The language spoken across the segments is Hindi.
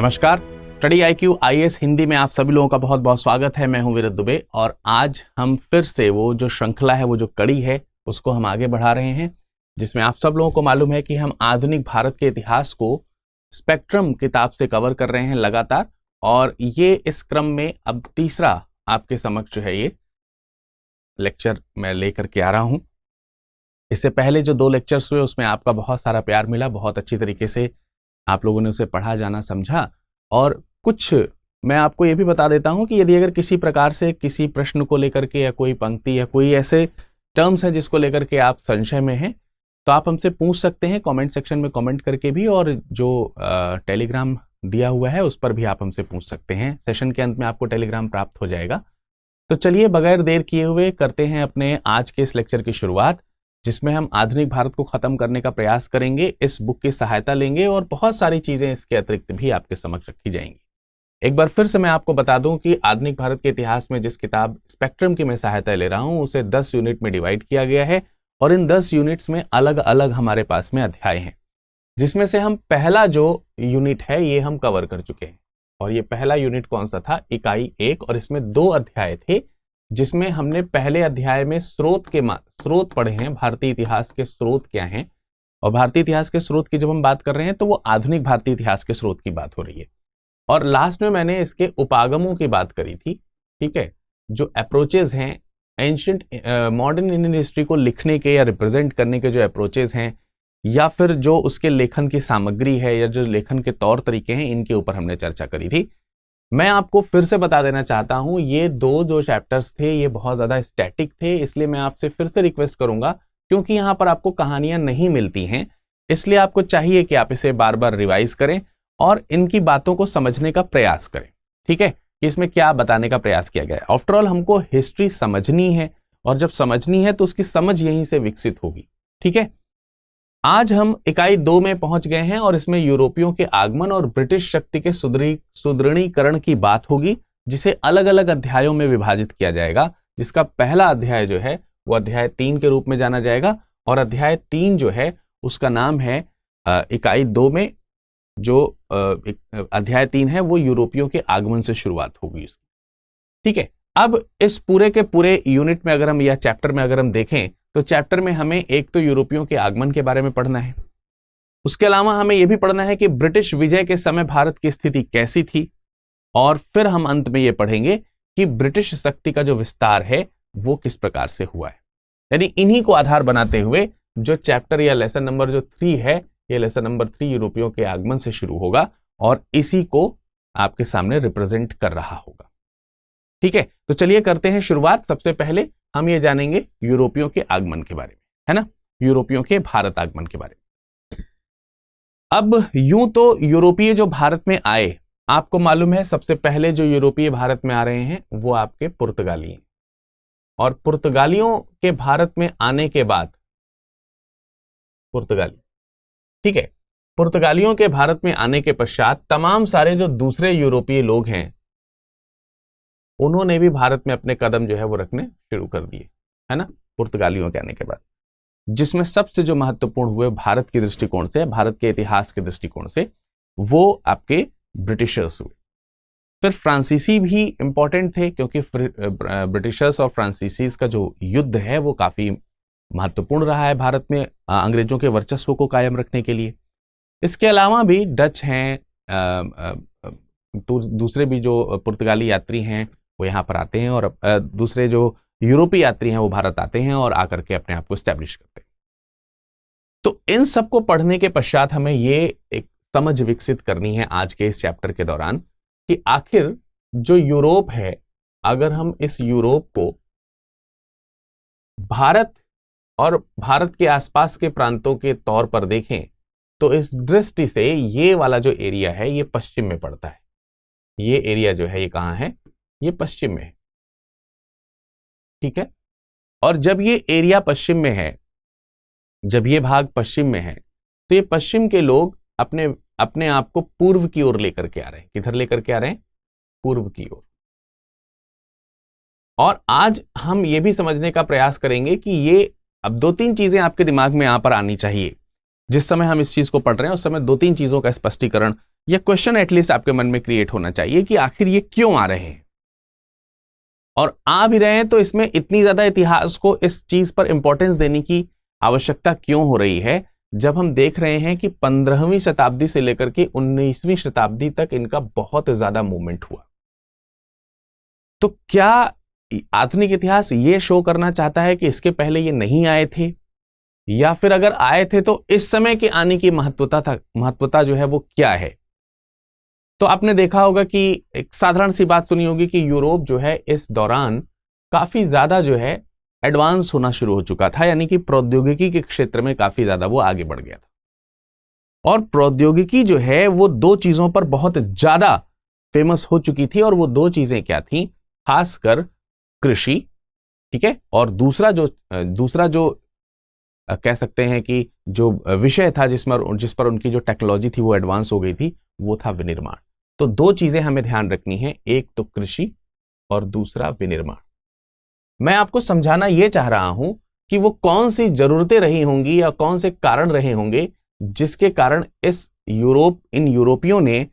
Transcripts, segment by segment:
नमस्कार। स्टडी IQ IAS हिंदी में आप सभी लोगों का बहुत बहुत स्वागत है। मैं हूं वीरत दुबे और आज हम फिर से वो जो श्रृंखला है, वो जो कड़ी है, उसको हम आगे बढ़ा रहे हैं, जिसमें आप सब लोगों को मालूम है कि हम आधुनिक भारत के इतिहास को स्पेक्ट्रम किताब से कवर कर रहे हैं लगातार। और ये इस क्रम में अब तीसरा आपके समक्ष जो है ये लेक्चर मैं लेकर के आ रहा हूं। इससे पहले जो 2 लेक्चर्स हुए उसमें आपका बहुत सारा प्यार मिला, बहुत अच्छी तरीके से आप लोगों ने उसे पढ़ा, जाना, समझा। और कुछ मैं आपको ये भी बता देता हूं कि यदि अगर किसी प्रकार से किसी प्रश्न को लेकर के या कोई पंक्ति या कोई ऐसे टर्म्स है जिसको लेकर के आप संशय में हैं, तो आप हमसे पूछ सकते हैं कमेंट सेक्शन में कमेंट करके भी, और जो टेलीग्राम दिया हुआ है उस पर भी आप हमसे पूछ सकते हैं। सेशन के अंत में आपको टेलीग्राम प्राप्त हो जाएगा। तो चलिए बगैर देर किए हुए करते हैं अपने आज के इस लेक्चर की शुरुआत, जिसमें हम आधुनिक भारत को खत्म करने का प्रयास करेंगे, इस बुक की सहायता लेंगे और बहुत सारी चीजें इसके अतिरिक्त भी आपके समक्ष रखी जाएंगी। एक बार फिर से मैं आपको बता दूं कि आधुनिक भारत के इतिहास में जिस किताब स्पेक्ट्रम की मैं सहायता ले रहा हूं उसे 10 यूनिट में डिवाइड किया गया है और इन 10 यूनिट्स में अलग अलग हमारे पास में अध्याय हैं, जिसमें से हम पहला जो यूनिट है ये हम कवर कर चुके हैं। और ये पहला यूनिट कौन सा था? इकाई 1। और इसमें 2 अध्याय थे, जिसमें हमने पहले अध्याय में स्रोत पढ़े हैं, भारतीय इतिहास के स्रोत क्या हैं। और भारतीय इतिहास के स्रोत की जब हम बात कर रहे हैं तो वो आधुनिक भारतीय इतिहास के स्रोत की बात हो रही है। और लास्ट में मैंने इसके उपागमों की बात करी थी, ठीक है, जो अप्रोचेज हैं एंशिएंट मॉडर्न इंडियन हिस्ट्री को लिखने के या रिप्रेजेंट करने के जो अप्रोचेज हैं, या फिर जो उसके लेखन की सामग्री है या जो लेखन के तौर तरीके हैं, इनके ऊपर हमने चर्चा करी थी। मैं आपको फिर से बता देना चाहता हूं, ये 2 जो चैप्टर्स थे ये बहुत ज्यादा स्टैटिक थे, इसलिए मैं आपसे फिर से रिक्वेस्ट करूंगा, क्योंकि यहां पर आपको कहानियां नहीं मिलती हैं, इसलिए आपको चाहिए कि आप इसे बार बार रिवाइज करें और इनकी बातों को समझने का प्रयास करें। ठीक है, कि इसमें क्या बताने का प्रयास किया गया है। आफ्टर ऑल हमको हिस्ट्री समझनी है, और जब समझनी है तो उसकी समझ यहीं से विकसित होगी। ठीक है, आज हम इकाई 2 में पहुंच गए हैं और इसमें यूरोपियों के आगमन और ब्रिटिश शक्ति के सुदृढ़ीकरण की बात होगी, जिसे अलग अलग अध्यायों में विभाजित किया जाएगा, जिसका पहला अध्याय जो है वो अध्याय 3 के रूप में जाना जाएगा। और अध्याय 3 जो है उसका नाम है इकाई 2 में जो अध्याय 3 है वो यूरोपियों के आगमन से शुरुआत होगी उसकी। ठीक है, अब इस पूरे के पूरे यूनिट में अगर हम या चैप्टर में अगर हम देखें तो चैप्टर में हमें एक तो यूरोपियों के आगमन के बारे में पढ़ना है, उसके अलावा हमें यह भी पढ़ना है कि ब्रिटिश विजय के समय भारत की स्थिति कैसी थी, और फिर हम अंत में यह पढ़ेंगे कि ब्रिटिश शक्ति का जो विस्तार है वो किस प्रकार से हुआ है। यानी इन्हीं को आधार बनाते हुए जो चैप्टर या लेसन नंबर जो 3 है, ये लेसन नंबर 3 यूरोपियों के आगमन से शुरू होगा और इसी को आपके सामने रिप्रेजेंट कर रहा होगा। ठीक है, तो चलिए करते हैं शुरुआत। सबसे पहले हम ये जानेंगे यूरोपियों के आगमन के बारे में, है ना, यूरोपियों के भारत आगमन के बारे में। अब यूं तो यूरोपीय जो भारत में आए, आपको मालूम है सबसे पहले जो यूरोपीय भारत में आ रहे हैं वो आपके पुर्तगाली हैं। और पुर्तगालियों के भारत में आने के बाद ठीक है, पुर्तगालियों के भारत में आने के पश्चात तमाम सारे जो दूसरे यूरोपीय लोग हैं उन्होंने भी भारत में अपने कदम जो है वो रखने शुरू कर दिए, है ना, पुर्तगालियों के आने के बाद। जिसमें सबसे जो महत्वपूर्ण हुए भारत के दृष्टिकोण से, भारत के इतिहास के दृष्टिकोण से, वो आपके ब्रिटिशर्स हुए। फिर फ्रांसीसी भी इंपॉर्टेंट थे, क्योंकि ब्रिटिशर्स और फ्रांसीसीज का जो युद्ध है वो काफी महत्वपूर्ण रहा है भारत में अंग्रेजों के वर्चस्व को कायम रखने के लिए। इसके अलावा भी डच हैं, दूसरे भी जो पुर्तगाली यात्री हैं वो यहाँ पर आते हैं, और दूसरे जो यूरोपीय यात्री हैं वो भारत आते हैं और आकर के अपने आप को एस्टैब्लिश करते हैं। तो इन सबको पढ़ने के पश्चात हमें ये एक समझ विकसित करनी है आज के इस चैप्टर के दौरान कि आखिर जो यूरोप है, अगर हम इस यूरोप को भारत और भारत के आसपास के प्रांतों के तौर पर देखें तो इस दृष्टि से ये वाला जो एरिया है ये पश्चिम में पड़ता है। ये एरिया जो है ये कहां है? ये पश्चिम में है। ठीक है, और जब ये एरिया पश्चिम में है, जब ये भाग पश्चिम में है, तो ये पश्चिम के लोग अपने आप को पूर्व की ओर लेकर के आ रहे हैं। किधर लेकर के आ रहे हैं? पूर्व की ओर। और आज हम ये भी समझने का प्रयास करेंगे कि ये अब 2-3 चीजें आपके दिमाग में यहां पर आनी चाहिए जिस समय हम इस चीज को पढ़ रहे हैं उस समय 2-3 चीजों का स्पष्टीकरण या क्वेश्चन एटलीस्ट आपके मन में क्रिएट होना चाहिए कि आखिर ये क्यों आ रहे हैं, और आ भी रहे हैं तो इसमें इतनी ज्यादा इतिहास को इस चीज पर इंपॉर्टेंस देने की आवश्यकता क्यों हो रही है, जब हम देख रहे हैं कि 15वीं शताब्दी से लेकर के 19वीं शताब्दी तक इनका बहुत ज्यादा मूवमेंट हुआ। तो क्या आधुनिक इतिहास ये शो करना चाहता है कि इसके पहले ये नहीं आए थे, या फिर अगर आए थे तो इस समय के आने की महत्वता जो है वो क्या है? तो आपने देखा होगा कि एक साधारण सी बात सुनी होगी कि यूरोप जो है इस दौरान काफी ज्यादा जो है एडवांस होना शुरू हो चुका था, यानी कि प्रौद्योगिकी के क्षेत्र में काफी ज्यादा वो आगे बढ़ गया था। और प्रौद्योगिकी जो है वो 2 चीजों पर बहुत ज्यादा फेमस हो चुकी थी, और वो 2 चीजें क्या थी? खासकर कृषि, ठीक है, और दूसरा जो कह सकते हैं कि जो विषय था जिस पर उनकी जो टेक्नोलॉजी थी वो एडवांस हो गई थी, वो था विनिर्माण। तो 2 चीजें हमें ध्यान रखनी है, एक तो कृषि और दूसरा विनिर्माण। मैं आपको समझाना यह चाह रहा हूं कि वो कौन सी जरूरतें रही होंगी या कौन से कारण रहे होंगे जिसके कारण इन यूरोपियों ने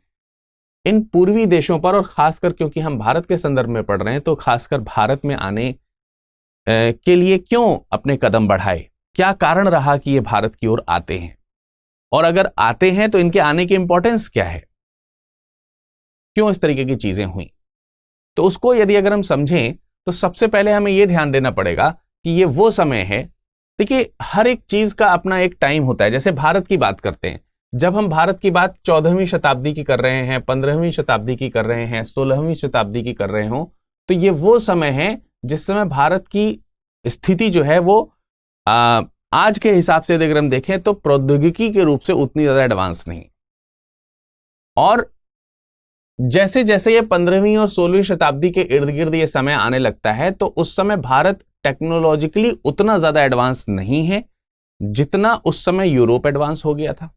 इन पूर्वी देशों पर, और खासकर क्योंकि हम भारत के संदर्भ में पढ़ रहे हैं तो खासकर भारत में आने के लिए क्यों अपने कदम बढ़ाए, क्या कारण रहा कि ये भारत की ओर आते हैं, और अगर आते हैं तो इनके आने की इंपॉर्टेंस क्या है, क्यों इस तरीके की चीजें हुई। तो उसको यदि अगर हम समझें तो सबसे पहले हमें यह ध्यान देना पड़ेगा कि ये वो समय है। देखिए, हर एक चीज का अपना एक टाइम होता है। जैसे भारत की बात करते हैं, जब हम भारत की बात 14वीं शताब्दी की कर रहे हैं, 15वीं शताब्दी की कर रहे हैं, 16वीं शताब्दी की कर रहे हो, तो ये वो समय है जिस समय भारत की स्थिति जो है वो आज के हिसाब से अगर हम देखें तो प्रौद्योगिकी के रूप से उतनी ज्यादा एडवांस नहीं। और जैसे जैसे ये 15वीं और 16वीं शताब्दी के इर्द गिर्द ये समय आने लगता है तो उस समय भारत टेक्नोलॉजिकली उतना ज्यादा एडवांस नहीं है जितना उस समय यूरोप एडवांस हो गया था।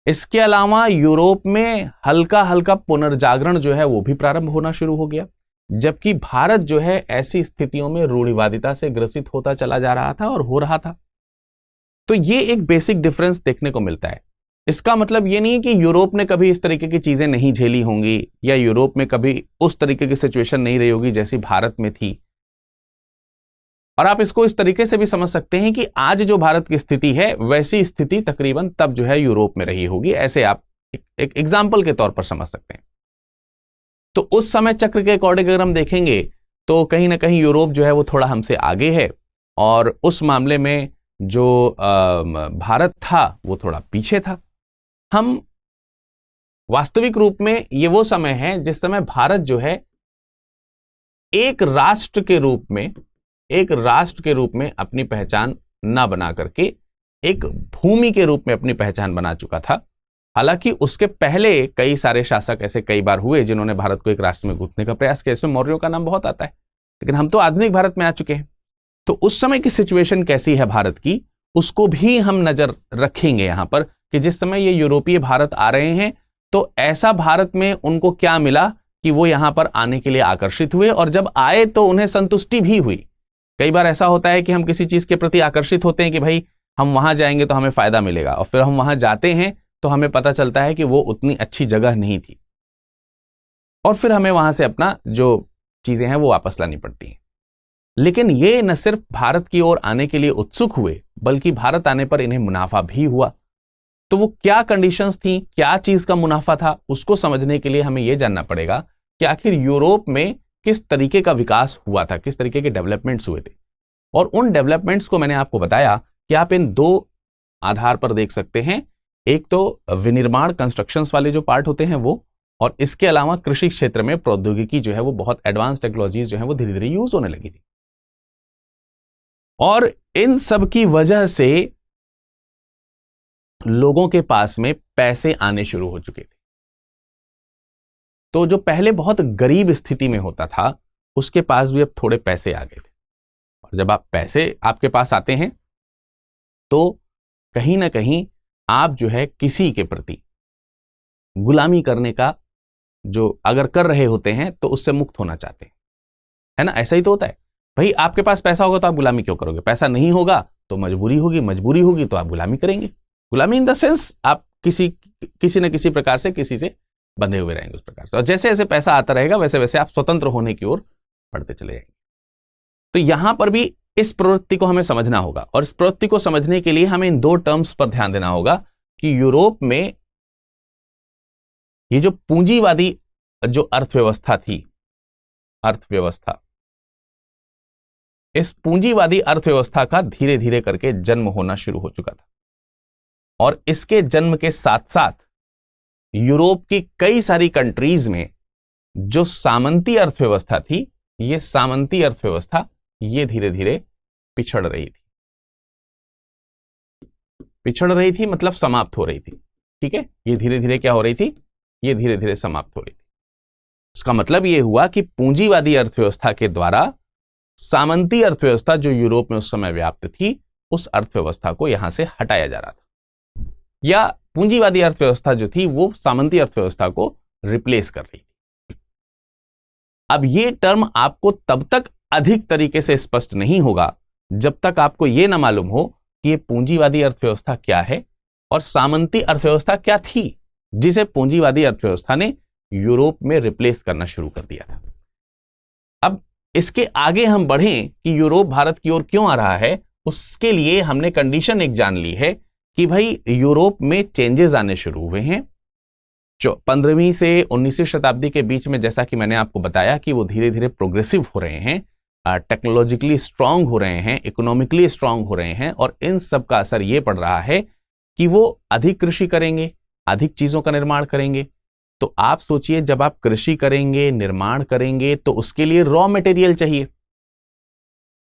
इसके अलावा यूरोप में हल्का हल्का पुनर्जागरण जो है वो भी प्रारंभ होना शुरू हो गया, जबकि भारत जो है ऐसी स्थितियों में रूढ़िवादिता से ग्रसित होता चला जा रहा था और हो रहा था। तो ये एक बेसिक डिफरेंस देखने को मिलता है। इसका मतलब ये नहीं है कि यूरोप ने कभी इस तरीके की चीजें नहीं झेली होंगी या यूरोप में कभी उस तरीके की सिचुएशन नहीं रही होगी जैसी भारत में थी। और आप इसको इस तरीके से भी समझ सकते हैं कि आज जो भारत की स्थिति है वैसी स्थिति तकरीबन तब जो है यूरोप में रही होगी, ऐसे आप एक एग्जाम्पल के तौर पर समझ सकते हैं। तो उस समय चक्र के अकॉर्डिंग अगर हम देखेंगे तो कहीं ना कहीं यूरोप जो है वो थोड़ा हमसे आगे है, और उस मामले में जो भारत था वो थोड़ा पीछे था। हम वास्तविक रूप में ये वो समय है जिस समय भारत जो है एक राष्ट्र के रूप में अपनी पहचान ना बना करके एक भूमि के रूप में अपनी पहचान बना चुका था। हालांकि उसके पहले कई सारे शासक ऐसे कई बार हुए जिन्होंने भारत को एक राष्ट्र में गूंथने का प्रयास किया। इसमें मौर्यों का नाम बहुत आता है, लेकिन हम तो आधुनिक भारत में आ चुके हैं। तो उस समय की सिचुएशन कैसी है भारत की, उसको भी हम नजर रखेंगे यहां पर कि जिस समय ये यूरोपीय भारत आ रहे हैं तो ऐसा भारत में उनको क्या मिला कि वो यहां पर आने के लिए आकर्षित हुए, और जब आए तो उन्हें संतुष्टि भी हुई। कई बार ऐसा होता है कि हम किसी चीज के प्रति आकर्षित होते हैं कि भाई हम वहां जाएंगे तो हमें फायदा मिलेगा, और फिर हम वहां जाते हैं तो हमें पता चलता है कि वो उतनी अच्छी जगह नहीं थी, और फिर हमें वहां से अपना जो चीजें हैं वो वापस लानी पड़ती हैं। लेकिन ये न सिर्फ भारत की ओर आने के लिए उत्सुक हुए, बल्कि भारत आने पर इन्हें मुनाफा भी हुआ। तो वो क्या कंडीशंस थी, क्या चीज का मुनाफा था, उसको समझने के लिए हमें यह जानना पड़ेगा कि आखिर यूरोप में किस तरीके का विकास हुआ था, किस तरीके के डेवलपमेंट्स हुए थे। और उन डेवलपमेंट्स को मैंने आपको बताया कि आप इन 2 आधार पर देख सकते हैं। एक तो विनिर्माण कंस्ट्रक्शंस वाले जो पार्ट होते हैं वो, और इसके अलावा कृषि क्षेत्र में प्रौद्योगिकी जो है वो बहुत एडवांस टेक्नोलॉजीज जो है वो धीरे धीरे यूज होने लगी थी। और इन सब की वजह से लोगों के पास में पैसे आने शुरू हो चुके थे। तो जो पहले बहुत गरीब स्थिति में होता था उसके पास भी अब थोड़े पैसे आ गए थे, और जब आप पैसे आपके पास आते हैं तो कहीं ना कहीं आप जो है किसी के प्रति गुलामी करने का जो अगर कर रहे होते हैं तो उससे मुक्त होना चाहते हैं, है ना। ऐसा ही तो होता है भाई, आपके पास पैसा होगा तो आप गुलामी क्यों करोगे, पैसा नहीं होगा तो मजबूरी होगी तो आप गुलामी करेंगे। गुलामी इन द सेंस आप किसी न किसी प्रकार से किसी से बंधे हुए रहेंगे उस प्रकार से, और जैसे जैसे पैसा आता रहेगा वैसे वैसे आप स्वतंत्र होने की ओर बढ़ते चले जाएंगे। तो यहां पर भी इस प्रवृत्ति को हमें समझना होगा, और इस प्रवृत्ति को समझने के लिए हमें इन दो टर्म्स पर ध्यान देना होगा कि यूरोप में ये जो पूंजीवादी जो अर्थव्यवस्था थी, अर्थव्यवस्था, इस पूंजीवादी अर्थव्यवस्था का धीरे धीरे करके जन्म होना शुरू हो चुका था, और इसके जन्म के साथ साथ यूरोप की कई सारी कंट्रीज में जो सामंती अर्थव्यवस्था थी, ये सामंती अर्थव्यवस्था ये धीरे धीरे पिछड़ रही थी। पिछड़ रही थी मतलब समाप्त हो रही थी। ठीक है, ये धीरे धीरे क्या हो रही थी, ये धीरे धीरे समाप्त हो रही थी। इसका मतलब ये हुआ कि पूंजीवादी अर्थव्यवस्था के द्वारा सामंती अर्थव्यवस्था जो यूरोप में उस समय व्याप्त थी, उस अर्थव्यवस्था को यहां से हटाया जा रहा था, या पूंजीवादी अर्थव्यवस्था जो थी वो सामंती अर्थव्यवस्था को रिप्लेस कर रही थी। अब ये टर्म आपको तब तक अधिक तरीके से स्पष्ट नहीं होगा जब तक आपको यह ना मालूम हो कि ये पूंजीवादी अर्थव्यवस्था क्या है और सामंती अर्थव्यवस्था क्या थी जिसे पूंजीवादी अर्थव्यवस्था ने यूरोप में रिप्लेस करना शुरू कर दिया था। अब इसके आगे हम बढ़ें कि यूरोप भारत की ओर क्यों आ रहा है, उसके लिए हमने कंडीशन एक जान ली है कि भाई यूरोप में चेंजेस आने शुरू हुए हैं। 15वीं से 19वीं शताब्दी के बीच में, जैसा कि मैंने आपको बताया कि वो धीरे धीरे प्रोग्रेसिव हो रहे हैं, टेक्नोलॉजिकली स्ट्रांग हो रहे हैं, इकोनॉमिकली स्ट्रांग हो रहे हैं, और इन सब का असर ये पड़ रहा है कि वो अधिक कृषि करेंगे, अधिक चीजों का निर्माण करेंगे। तो आप सोचिए, जब आप कृषि करेंगे, निर्माण करेंगे, तो उसके लिए रॉ मटेरियल चाहिए,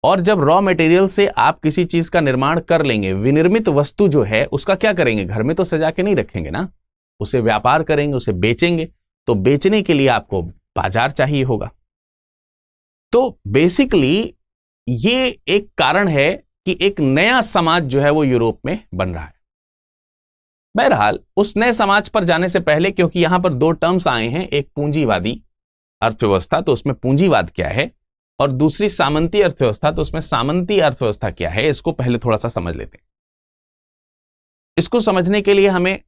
और जब रॉ मटेरियल से आप किसी चीज का निर्माण कर लेंगे, विनिर्मित वस्तु जो है उसका क्या करेंगे, घर में तो सजा के नहीं रखेंगे ना, उसे व्यापार करेंगे, उसे बेचेंगे। तो बेचने के लिए आपको बाजार चाहिए होगा। तो बेसिकली ये एक कारण है कि एक नया समाज जो है वो यूरोप में बन रहा है। बहरहाल उस नए समाज पर जाने से पहले, क्योंकि यहां पर दो टर्म्स आए हैं, एक पूंजीवादी अर्थव्यवस्था, तो उसमें पूंजीवाद क्या है, और दूसरी सामंती अर्थव्यवस्था, तो उसमें सामंती अर्थव्यवस्था क्या है, इसको पहले थोड़ा सा समझ लेते हैं। इसको समझने के लिए हमें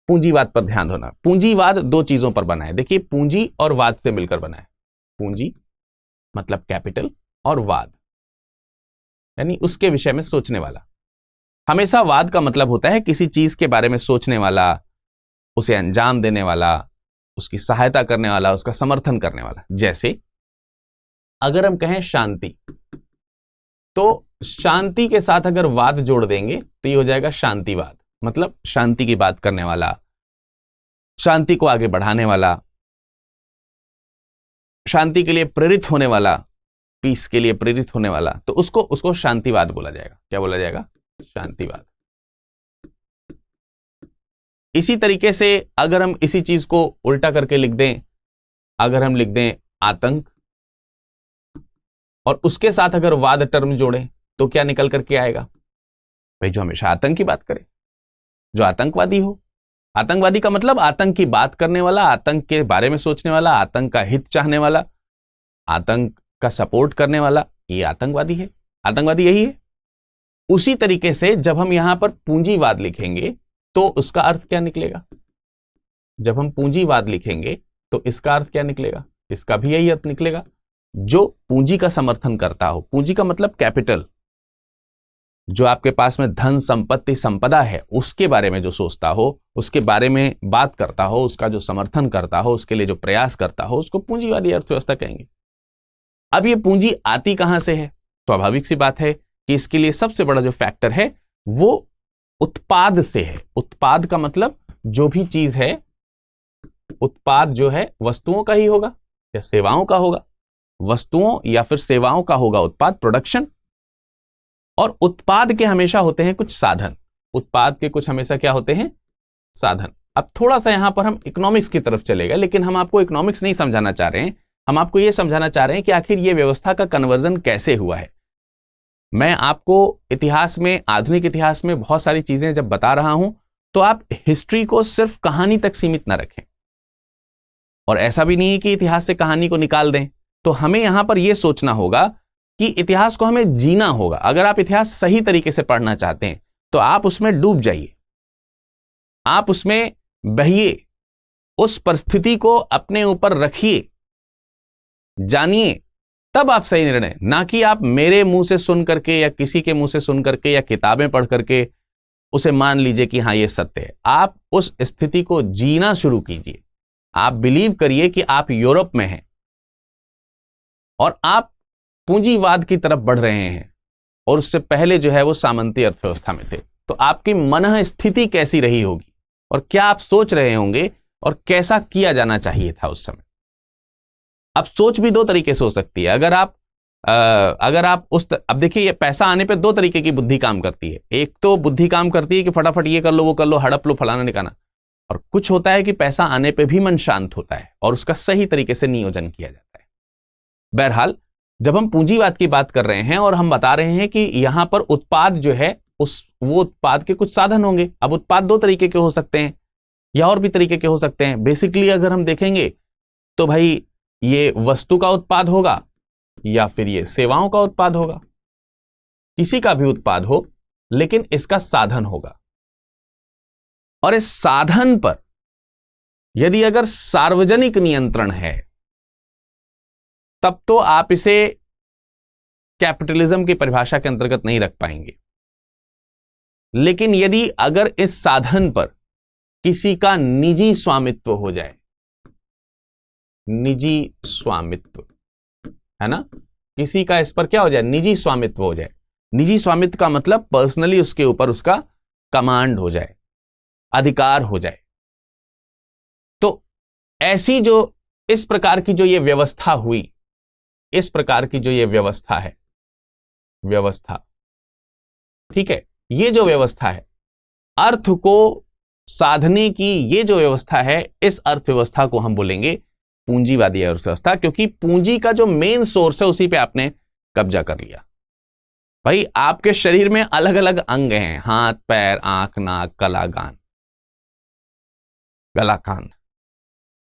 पूंजीवाद पर ध्यान देना। पूंजीवाद दो चीजों पर बना है। देखिए, पूंजी और वाद से मिलकर बना है। पूंजी मतलब कैपिटल, और वाद यानी उसके विषय में सोचने वाला। हमेशा वाद का मतलब होता है किसी चीज के बारे में सोचने वाला, उसे अंजाम देने वाला, उसकी सहायता करने वाला, उसका समर्थन करने वाला। जैसे अगर हम कहें शांति, तो शांति के साथ अगर वाद जोड़ देंगे तो ये हो जाएगा शांतिवाद, मतलब शांति की बात करने वाला, शांति को आगे बढ़ाने वाला, शांति के लिए प्रेरित होने वाला, पीस के लिए प्रेरित होने वाला, तो उसको शांतिवाद बोला जाएगा। क्या बोला जाएगा? शांतिवाद। इसी तरीके से अगर हम इसी चीज को उल्टा करके लिख दें, अगर हम लिख दें आतंक, और उसके साथ अगर वाद टर्म जोड़ें, तो क्या निकल करके आएगा? भाई जो हमेशा आतंक की बात करे, जो आतंकवादी हो। आतंकवादी का मतलब आतंक की बात करने वाला, आतंक के बारे में सोचने वाला, आतंक का हित चाहने वाला, आतंक का सपोर्ट करने वाला, ये आतंकवादी है। आतंकवादी यही है। उसी तरीके से जब हम यहां पर पूंजीवाद लिखेंगे तो उसका अर्थ क्या निकलेगा? जब हम पूंजीवाद लिखेंगे तो इसका अर्थ क्या निकलेगा? इसका भी यही अर्थ निकलेगा, जो पूंजी का समर्थन करता हो। पूंजी का मतलब कैपिटल, जो आपके पास में धन, संपत्ति, संपदा है, उसके बारे में जो सोचता हो, उसके बारे में बात करता हो, उसका जो समर्थन करता हो, उसके लिए जो प्रयास करता हो, उसको पूंजीवादी अर्थव्यवस्था कहेंगे। अब ये पूंजी आती कहां से है? स्वाभाविक सी बात है कि इसके लिए सबसे बड़ा जो फैक्टर है वो उत्पाद से है। उत्पाद का मतलब जो भी चीज है, उत्पाद जो है वस्तुओं का ही होगा या सेवाओं का होगा। वस्तुओं या फिर सेवाओं का होगा उत्पाद, प्रोडक्शन। और उत्पाद के हमेशा होते हैं कुछ साधन। उत्पाद के कुछ हमेशा क्या होते हैं? साधन। अब थोड़ा सा यहां पर हम इकोनॉमिक्स की तरफ चलेगा, लेकिन हम आपको इकोनॉमिक्स नहीं समझाना चाह रहे हैं। हम आपको यह समझाना चाह रहे हैं कि आखिर यह व्यवस्था का कन्वर्जन कैसे हुआ है। मैं आपको इतिहास में, आधुनिक इतिहास में बहुत सारी चीजें जब बता रहा हूं, तो आप हिस्ट्री को सिर्फ कहानी तक सीमित ना रखें, और ऐसा भी नहीं है कि इतिहास से कहानी को निकाल दें। तो हमें यहां पर यह सोचना होगा कि इतिहास को हमें जीना होगा। अगर आप इतिहास सही तरीके से पढ़ना चाहते हैं तो आप उसमें डूब जाइए, आप उसमें बहिए, उस परिस्थिति को अपने ऊपर रखिए, जानिए, तब आप सही निर्णय, ना कि आप मेरे मुंह से सुन करके या किसी के मुंह से सुन करके या किताबें पढ़ करके उसे मान लीजिए कि हाँ ये सत्य है। आप उस स्थिति को जीना शुरू कीजिए। आप बिलीव करिए कि आप यूरोप में हैं और आप पूंजीवाद की तरफ बढ़ रहे हैं, और उससे पहले जो है वो सामंती अर्थव्यवस्था में थे। तो आपकी मन स्थिति कैसी रही होगी और क्या आप सोच रहे होंगे और कैसा किया जाना चाहिए था उस समय। अब सोच भी दो तरीके से हो सकती है। अगर आप अब देखिए, ये पैसा आने पे दो तरीके की बुद्धि काम करती है। एक तो बुद्धि काम करती है कि फटाफट ये कर लो, वो कर लो, हड़प लो, फलाना निकाना। और कुछ होता है कि पैसा आने पे भी मन शांत होता है और उसका सही तरीके से नियोजन किया जाता है। बहरहाल, जब हम पूंजीवाद की बात कर रहे हैं और हम बता रहे हैं कि यहां पर उत्पाद जो है वो उत्पाद के कुछ साधन होंगे। अब उत्पाद दो तरीके के हो सकते हैं या और भी तरीके के हो सकते हैं। बेसिकली अगर हम देखेंगे तो भाई ये वस्तु का उत्पाद होगा या फिर ये सेवाओं का उत्पाद होगा। किसी का भी उत्पाद हो, लेकिन इसका साधन होगा, और इस साधन पर यदि अगर सार्वजनिक नियंत्रण है तब तो आप इसे कैपिटलिज्म की परिभाषा के अंतर्गत नहीं रख पाएंगे। लेकिन यदि अगर इस साधन पर किसी का निजी स्वामित्व हो जाए, निजी स्वामित्व है ना, किसी का इस पर क्या हो जाए, निजी स्वामित्व हो जाए। निजी स्वामित्व का मतलब पर्सनली उसके ऊपर उसका कमांड हो जाए, अधिकार हो जाए। तो ऐसी जो इस प्रकार की जो ये व्यवस्था हुई, इस प्रकार की जो ये व्यवस्था है, व्यवस्था, ठीक है, ये जो व्यवस्था है अर्थ को साधने की, ये जो व्यवस्था है, इस अर्थव्यवस्था को हम बोलेंगे पूंजीवादी अर्थव्यवस्था, क्योंकि पूंजी का जो मेन सोर्स है उसी पे आपने कब्जा कर लिया। भाई आपके शरीर में अलग अलग अंग हैं, हाथ, पैर, आंख, नाक, गला, कान,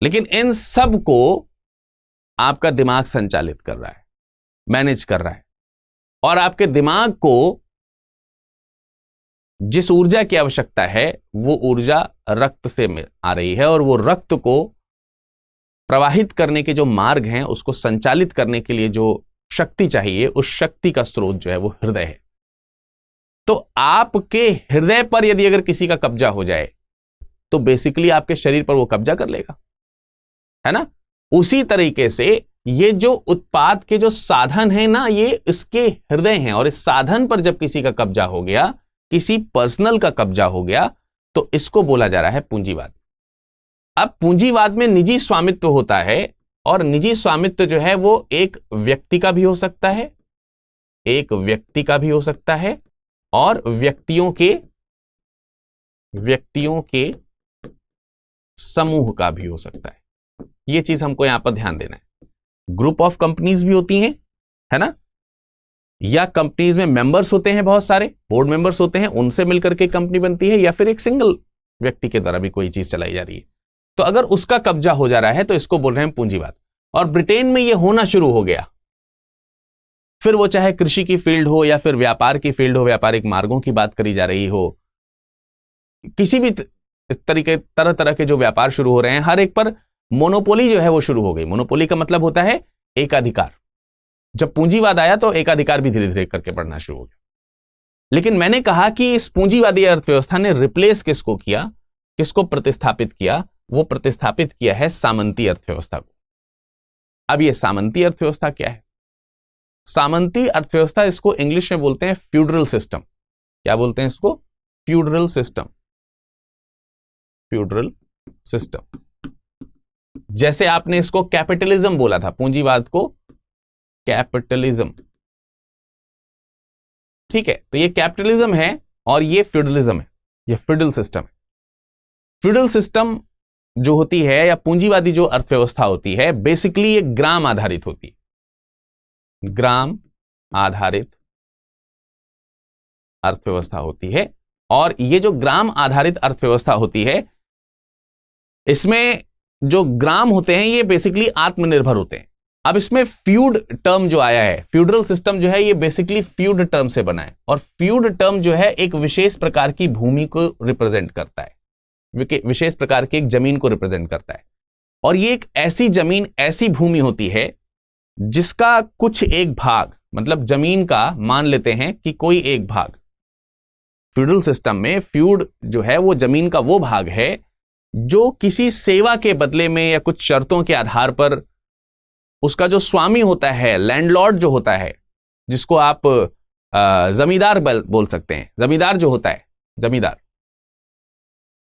लेकिन इन सब को आपका दिमाग संचालित कर रहा है, मैनेज कर रहा है। और आपके दिमाग को जिस ऊर्जा की आवश्यकता है वो ऊर्जा रक्त से आ रही है, और वो रक्त को प्रवाहित करने के जो मार्ग हैं, उसको संचालित करने के लिए जो शक्ति चाहिए, उस शक्ति का स्रोत जो है वो हृदय है। तो आपके हृदय पर यदि अगर किसी का कब्जा हो जाए तो बेसिकली आपके शरीर पर वो कब्जा कर लेगा, है ना। उसी तरीके से ये जो उत्पाद के जो साधन है ना, ये इसके हृदय हैं, और इस साधन पर जब किसी का कब्जा हो गया, किसी पर्सनल का कब्जा हो गया, तो इसको बोला जा रहा है पूंजीवाद। अब पूंजीवाद में निजी स्वामित्व होता है, और निजी स्वामित्व जो है वो एक व्यक्ति का भी हो सकता है, एक व्यक्ति का भी हो सकता है, और व्यक्तियों के समूह का भी हो सकता है। ये चीज हमको यहां पर ध्यान देना है। ग्रुप ऑफ कंपनीज भी होती हैं, है ना, या कंपनीज में मेंबर्स होते हैं, बहुत सारे बोर्ड मेंबर्स होते हैं, उनसे मिलकर के कंपनी बनती है, या फिर एक सिंगल व्यक्ति के द्वारा भी कोई चीज चलाई जा रही है। तो अगर उसका कब्जा हो जा रहा है तो इसको बोल रहे हैं पूंजीवाद। और ब्रिटेन में यह होना शुरू हो गया, फिर वो चाहे कृषि की फील्ड हो या फिर व्यापार की फील्ड हो, व्यापारिक मार्गों की बात करी जा रही हो, किसी भी तरीके तरह तरह के जो व्यापार शुरू हो रहे हैं, हर एक पर मोनोपोली जो है वो शुरू हो गई। मोनोपोली का मतलब होता है एकाधिकार। जब पूंजीवाद आया तो एकाधिकार भी धीरे धीरे करके बढ़ना शुरू हो गया। लेकिन मैंने कहा कि इस पूंजीवादी अर्थव्यवस्था ने रिप्लेस किसको किया, किसको प्रतिस्थापित किया? वो प्रतिस्थापित किया है सामंती अर्थव्यवस्था को। अब ये सामंती अर्थव्यवस्था क्या है? सामंती अर्थव्यवस्था, इसको इंग्लिश में बोलते हैं फ्यूडरल सिस्टम। क्या बोलते हैं इसको? Feudal system. Feudal system. जैसे आपने इसको कैपिटलिज्म बोला था, पूंजीवाद को कैपिटलिज्म, ठीक है। तो ये कैपिटलिज्म है और ये फ्यूडलिज्म है, ये फ्यूडल सिस्टम है। फ्यूडल सिस्टम जो होती है या पूंजीवादी जो अर्थव्यवस्था होती है, बेसिकली ये ग्राम आधारित होती है। ग्राम आधारित अर्थव्यवस्था होती है, और ये जो ग्राम आधारित अर्थव्यवस्था होती है, इसमें जो ग्राम होते हैं ये बेसिकली आत्मनिर्भर होते हैं। अब इसमें फ्यूड टर्म जो आया है, फ्यूडरल सिस्टम जो है ये बेसिकली फ्यूड टर्म से बना है, और फ्यूड टर्म जो है एक विशेष प्रकार की भूमि को रिप्रेजेंट करता है। विशेष प्रकार की एक जमीन को रिप्रेजेंट करता है। और ये एक ऐसी जमीन, ऐसी भूमि होती है जिसका कुछ एक भाग, मतलब जमीन का मान लेते हैं कि कोई एक भाग, फ्यूडल सिस्टम में फ्यूड जो है वो जमीन का वो भाग है जो किसी सेवा के बदले में या कुछ शर्तों के आधार पर उसका जो स्वामी होता है, लैंडलॉर्ड जो होता है, जिसको आप जमींदार बोल सकते हैं। जमींदार जो होता है,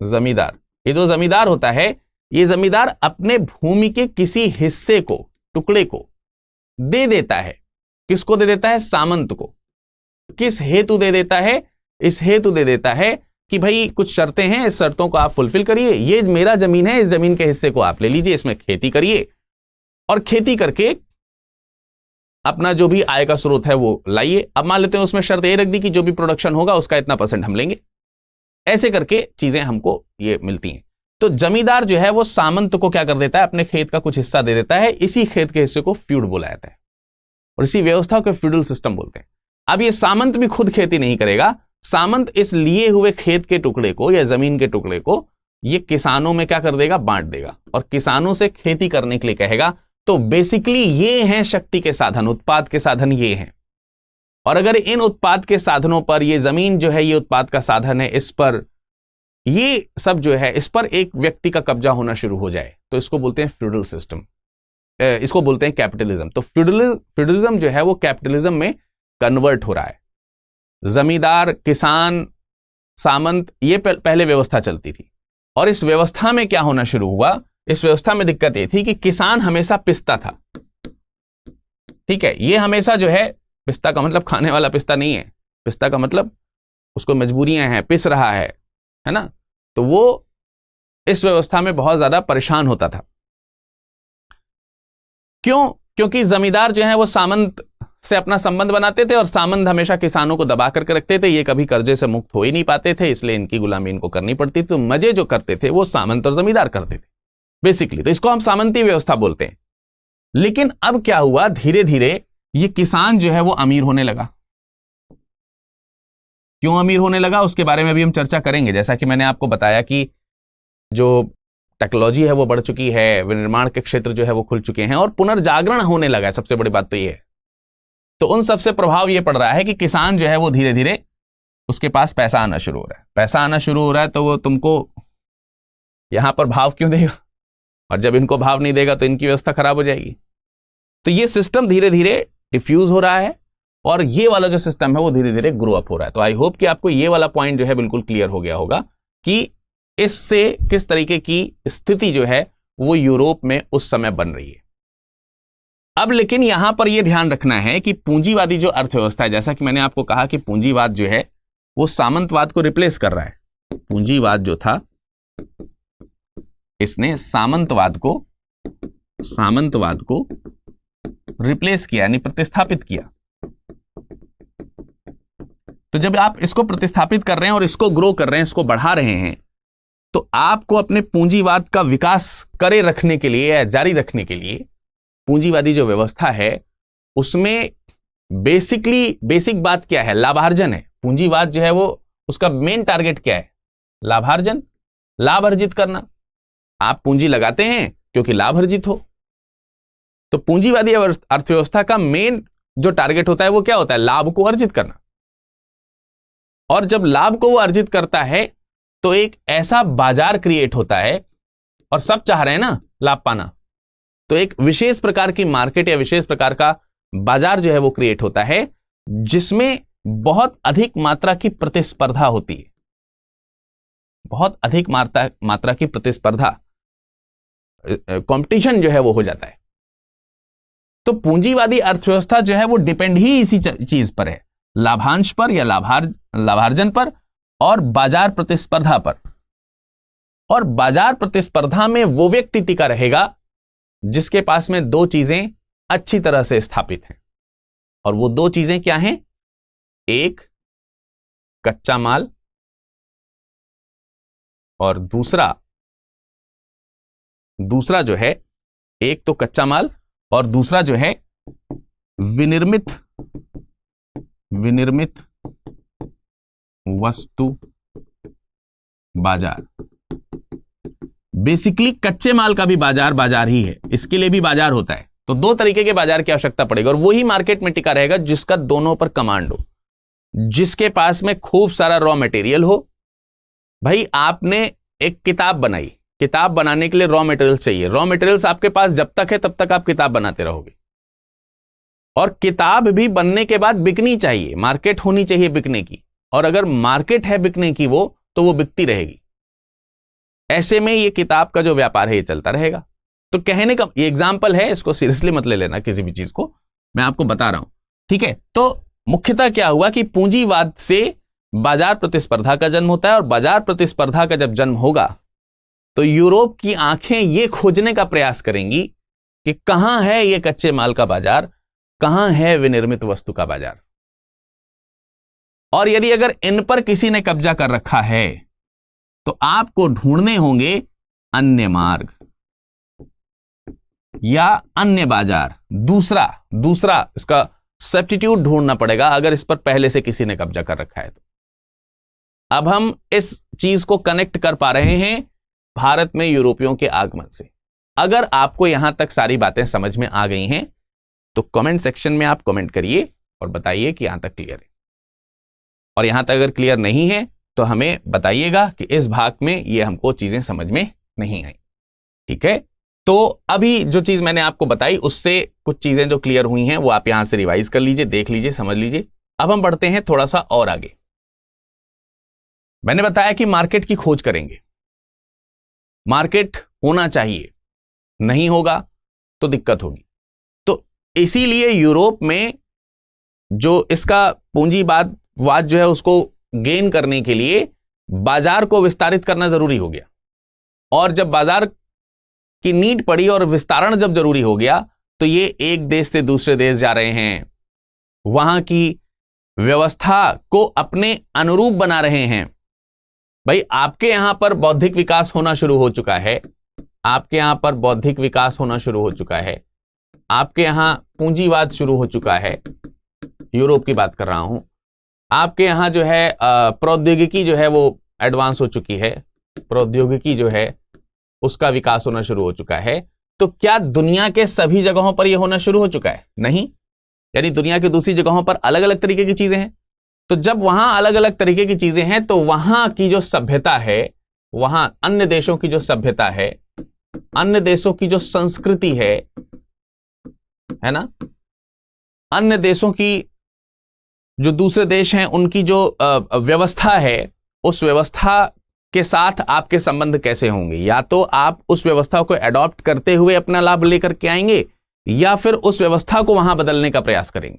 जमींदार, ये जो जमींदार होता है, ये जमींदार अपने भूमि के किसी हिस्से को, टुकड़े को दे देता है। किसको दे देता है? सामंत को। किस हेतु दे देता है? इस हेतु दे देता है कि भाई कुछ शर्तें हैं, इस शर्तों को आप फुलफिल करिए, ये मेरा जमीन है, इस जमीन के हिस्से को आप ले लीजिए, इसमें खेती करिए और खेती करके अपना जो भी आय का स्रोत है वो लाइए। अब मान लेते हैं उसमें शर्त ये रख दी कि जो भी प्रोडक्शन होगा उसका इतना % हम लेंगे। ऐसे करके चीजें हमको ये मिलती हैं। तो जमींदार जो है वो सामंत को क्या कर देता है? अपने खेत का कुछ हिस्सा दे देता है। इसी खेत के हिस्से को फ्यूड बोला जाता है और इसी व्यवस्था को फ्यूडल सिस्टम बोलते हैं। अब ये सामंत भी खुद खेती नहीं करेगा। सामंत इस लिए हुए खेत के टुकड़े को या जमीन के टुकड़े को ये किसानों में क्या कर देगा? बांट देगा और किसानों से खेती करने के लिए कहेगा। तो बेसिकली ये हैं शक्ति के साधन, उत्पाद के साधन ये हैं। और अगर इन उत्पाद के साधनों पर, ये जमीन जो है ये उत्पाद का साधन है, इस पर ये सब जो है, इस पर एक व्यक्ति का कब्जा होना शुरू हो जाए तो इसको बोलते हैं फ्यूडल सिस्टम, इसको बोलते हैं कैपिटलिज्म। तो फ्यूडलिज्म जो है वो कैपिटलिज्म में कन्वर्ट हो रहा है। जमींदार, किसान, सामंत, ये पहले व्यवस्था चलती थी और इस व्यवस्था में क्या होना शुरू हुआ? इस व्यवस्था में दिक्कत ये थी कि किसान हमेशा पिसता था। ठीक है, ये हमेशा जो है, पिस्ता का मतलब खाने वाला पिस्ता नहीं है, पिस्ता का मतलब उसको मजबूरियां हैं, पिस रहा है ना। तो वो इस व्यवस्था में बहुत ज्यादा परेशान होता था। क्यों? क्योंकि जमींदार जो है वो सामंत से अपना संबंध बनाते थे और सामंत हमेशा किसानों को दबा करके रखते थे। ये कभी कर्जे से मुक्त हो ही नहीं पाते थे, इसलिए इनकी गुलामी इनको करनी पड़ती थी। तो मजे जो करते थे वो सामंत और जमींदार करते थे बेसिकली। तो इसको हम सामंती व्यवस्था बोलते हैं। लेकिन अब क्या हुआ? धीरे धीरे ये किसान जो है वो अमीर होने लगा। क्यों अमीर होने लगा उसके बारे में भी हम चर्चा करेंगे। जैसा कि मैंने आपको बताया कि जो टेक्नोलॉजी है वो बढ़ चुकी है, विनिर्माण के क्षेत्र जो है वो खुल चुके हैं और पुनर्जागरण होने लगा है। सबसे बड़ी बात तो ये है। तो उन सबसे प्रभाव ये पड़ रहा है कि किसान जो है वो धीरे धीरे उसके पास पैसा आना शुरू हो रहा है। पैसा आना शुरू हो रहा है तो वो तुमको यहां पर भाव क्यों देगा? और जब इनको भाव नहीं देगा तो इनकी व्यवस्था खराब हो जाएगी। तो ये सिस्टम धीरे धीरे डिफ्यूज हो रहा है और ये वाला जो सिस्टम है वो धीरे धीरे ग्रो अप हो रहा है। तो आई होप कि आपको ये वाला पॉइंट जो है बिल्कुल क्लियर हो गया होगा कि इससे किस तरीके की स्थिति जो है वो यूरोप में उस समय बन रही है। अब लेकिन यहां पर यह ध्यान रखना है कि पूंजीवादी जो अर्थव्यवस्था है, जैसा कि मैंने आपको कहा कि पूंजीवाद जो है वो सामंतवाद को रिप्लेस कर रहा है। पूंजीवाद जो था इसने सामंतवाद को रिप्लेस किया, यानी प्रतिस्थापित किया। तो जब आप इसको प्रतिस्थापित कर रहे हैं और इसको ग्रो कर रहे हैं, इसको बढ़ा रहे हैं, तो आपको अपने पूंजीवाद का विकास करे रखने के लिए या जारी रखने के लिए पूंजीवादी जो व्यवस्था है उसमें बेसिक बात क्या है? लाभार्जन है। पूंजीवाद जो है वो उसका मेन टारगेट क्या है? लाभार्जन, लाभ अर्जित करना। आप पूंजी लगाते हैं क्योंकि लाभ अर्जित हो। तो पूंजीवादी अर्थव्यवस्था का मेन जो टारगेट होता है वो क्या होता है? लाभ को अर्जित करना। और जब लाभ को वो अर्जित करता है तो एक ऐसा बाजार क्रिएट होता है और सब चाह रहे हैं ना लाभ पाना। तो एक विशेष प्रकार की मार्केट या विशेष प्रकार का बाजार जो है वो क्रिएट होता है जिसमें बहुत अधिक मात्रा की प्रतिस्पर्धा होती है। बहुत अधिक मात्रा की प्रतिस्पर्धा, कंपटीशन जो है वो हो जाता है। तो पूंजीवादी अर्थव्यवस्था जो है वो डिपेंड ही इसी चीज पर है, लाभांश पर या लाभार्जन पर और बाजार प्रतिस्पर्धा पर। और बाजार प्रतिस्पर्धा में वो व्यक्ति टिका रहेगा जिसके पास में दो चीजें अच्छी तरह से स्थापित हैं। और वो दो चीजें क्या हैं? एक कच्चा माल और दूसरा जो है, एक तो कच्चा माल और दूसरा जो है विनिर्मित वस्तु बाजार। बेसिकली कच्चे माल का भी बाजार ही है, इसके लिए भी बाजार होता है। तो दो तरीके के बाजार की आवश्यकता पड़ेगी और वही मार्केट में टिका रहेगा जिसका दोनों पर कमांड हो, जिसके पास में खूब सारा रॉ मटेरियल हो। भाई आपने एक किताब बनाई, किताब बनाने के लिए रॉ मटेरियल्स चाहिए। रॉ मटेरियल्स आपके पास जब तक है तब तक आप किताब बनाते रहोगे, और किताब भी बनने के बाद बिकनी चाहिए, मार्केट होनी चाहिए बिकने की, और अगर मार्केट है बिकने की तो वो बिकती रहेगी। ऐसे में ये किताब का जो व्यापार है ये चलता रहेगा। तो कहने का ये एग्जाम्पल है, इसको सीरियसली मत ले लेना किसी भी चीज को, मैं आपको बता रहा हूं, ठीक है। तो मुख्यतः क्या हुआ कि पूंजीवाद से बाजार प्रतिस्पर्धा का जन्म होता है, और बाजार प्रतिस्पर्धा का जब जन्म होगा तो यूरोप की आंखें ये खोजने का प्रयास करेंगी कि कहां है ये कच्चे माल का बाजार, कहां है विनिर्मित वस्तु का बाजार। और यदि अगर इन पर किसी ने कब्जा कर रखा है तो आपको ढूंढने होंगे अन्य मार्ग या अन्य बाजार, दूसरा इसका सब्स्टिट्यूट ढूंढना पड़ेगा अगर इस पर पहले से किसी ने कब्जा कर रखा है तो। अब हम इस चीज को कनेक्ट कर पा रहे हैं भारत में यूरोपियों के आगमन से। अगर आपको यहां तक सारी बातें समझ में आ गई हैं तो कमेंट सेक्शन में आप कमेंट करिए और बताइए कि यहां तक क्लियर है, और यहां तक अगर क्लियर नहीं है तो हमें बताइएगा कि इस भाग में ये हमको चीजें समझ में नहीं आई, ठीक है। तो अभी जो चीज मैंने आपको बताई उससे कुछ चीजें जो क्लियर हुई हैं वो आप यहां से रिवाइज कर लीजिए, देख लीजिए, समझ लीजिए। अब हम बढ़ते हैं थोड़ा सा और आगे। मैंने बताया कि मार्केट की खोज करेंगे, मार्केट होना चाहिए, नहीं होगा तो दिक्कत होगी। तो इसीलिए यूरोप में जो इसका पूंजीवाद जो है उसको गेन करने के लिए बाजार को विस्तारित करना जरूरी हो गया, और जब बाजार की नीड पड़ी और विस्तारण जब जरूरी हो गया तो ये एक देश से दूसरे देश जा रहे हैं, वहां की व्यवस्था को अपने अनुरूप बना रहे हैं। भाई आपके यहां पर बौद्धिक विकास होना शुरू हो चुका है, आपके यहां पर बौद्धिक विकास होना शुरू हो चुका है, आपके यहां पूंजीवाद शुरू हो चुका है, यूरोप की बात कर रहा हूं। आपके यहां जो है प्रौद्योगिकी जो है वो एडवांस हो चुकी है, प्रौद्योगिकी जो है उसका विकास होना शुरू हो चुका है। तो क्या दुनिया के सभी जगहों पर यह होना शुरू हो चुका है? नहीं, यानी दुनिया की दूसरी जगहों पर अलग अलग तरीके की चीजें हैं। तो जब वहां अलग अलग तरीके की चीजें हैं तो वहां की जो सभ्यता है, वहां अन्य देशों की जो सभ्यता है, अन्य देशों की जो संस्कृति है ना, अन्य देशों की जो दूसरे देश हैं उनकी जो व्यवस्था है, उस व्यवस्था के साथ आपके संबंध कैसे होंगे। या तो आप उस व्यवस्था को एडॉप्ट करते हुए अपना लाभ लेकर के आएंगे, या फिर उस व्यवस्था को वहां बदलने का प्रयास करेंगे।